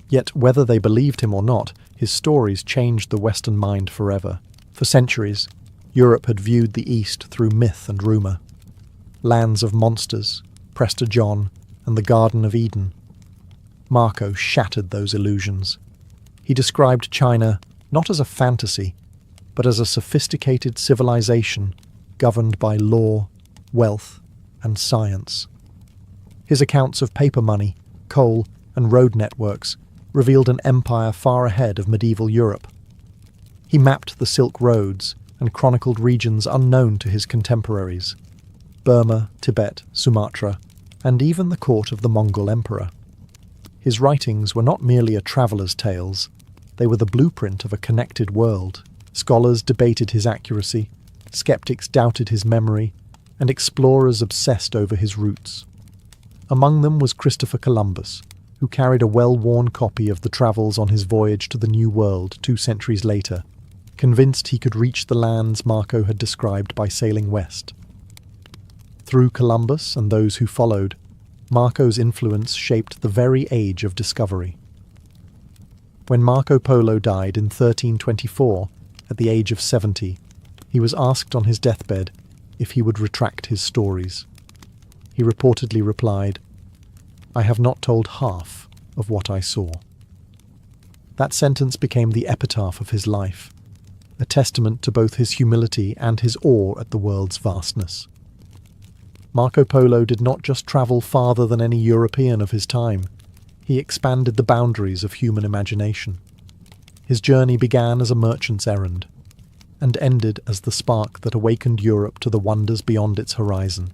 Yet whether they believed him or not, his stories changed the Western mind forever. For centuries, Europe had viewed the East through myth and rumour. Lands of monsters, Prester John, and the Garden of Eden. Marco shattered those illusions. He described China not as a fantasy, but as a sophisticated civilization governed by law, wealth, and science. His accounts of paper money, coal, and road networks revealed an empire far ahead of medieval Europe. He mapped the Silk Roads and chronicled regions unknown to his contemporaries: Burma, Tibet, Sumatra, and even the court of the Mongol emperor. His writings were not merely a traveller's tales, they were the blueprint of a connected world. Scholars debated his accuracy, skeptics doubted his memory, and explorers obsessed over his roots. Among them was Christopher Columbus, who carried a well-worn copy of the Travels on his voyage to the New World 2 centuries later, convinced he could reach the lands Marco had described by sailing west. Through Columbus and those who followed, Marco's influence shaped the very age of discovery. When Marco Polo died in 1324, at the age of 70, he was asked on his deathbed if he would retract his stories. He reportedly replied, "I have not told half of what I saw." That sentence became the epitaph of his life, a testament to both his humility and his awe at the world's vastness. Marco Polo did not just travel farther than any European of his time, he expanded the boundaries of human imagination. His journey began as a merchant's errand, and ended as the spark that awakened Europe to the wonders beyond its horizon.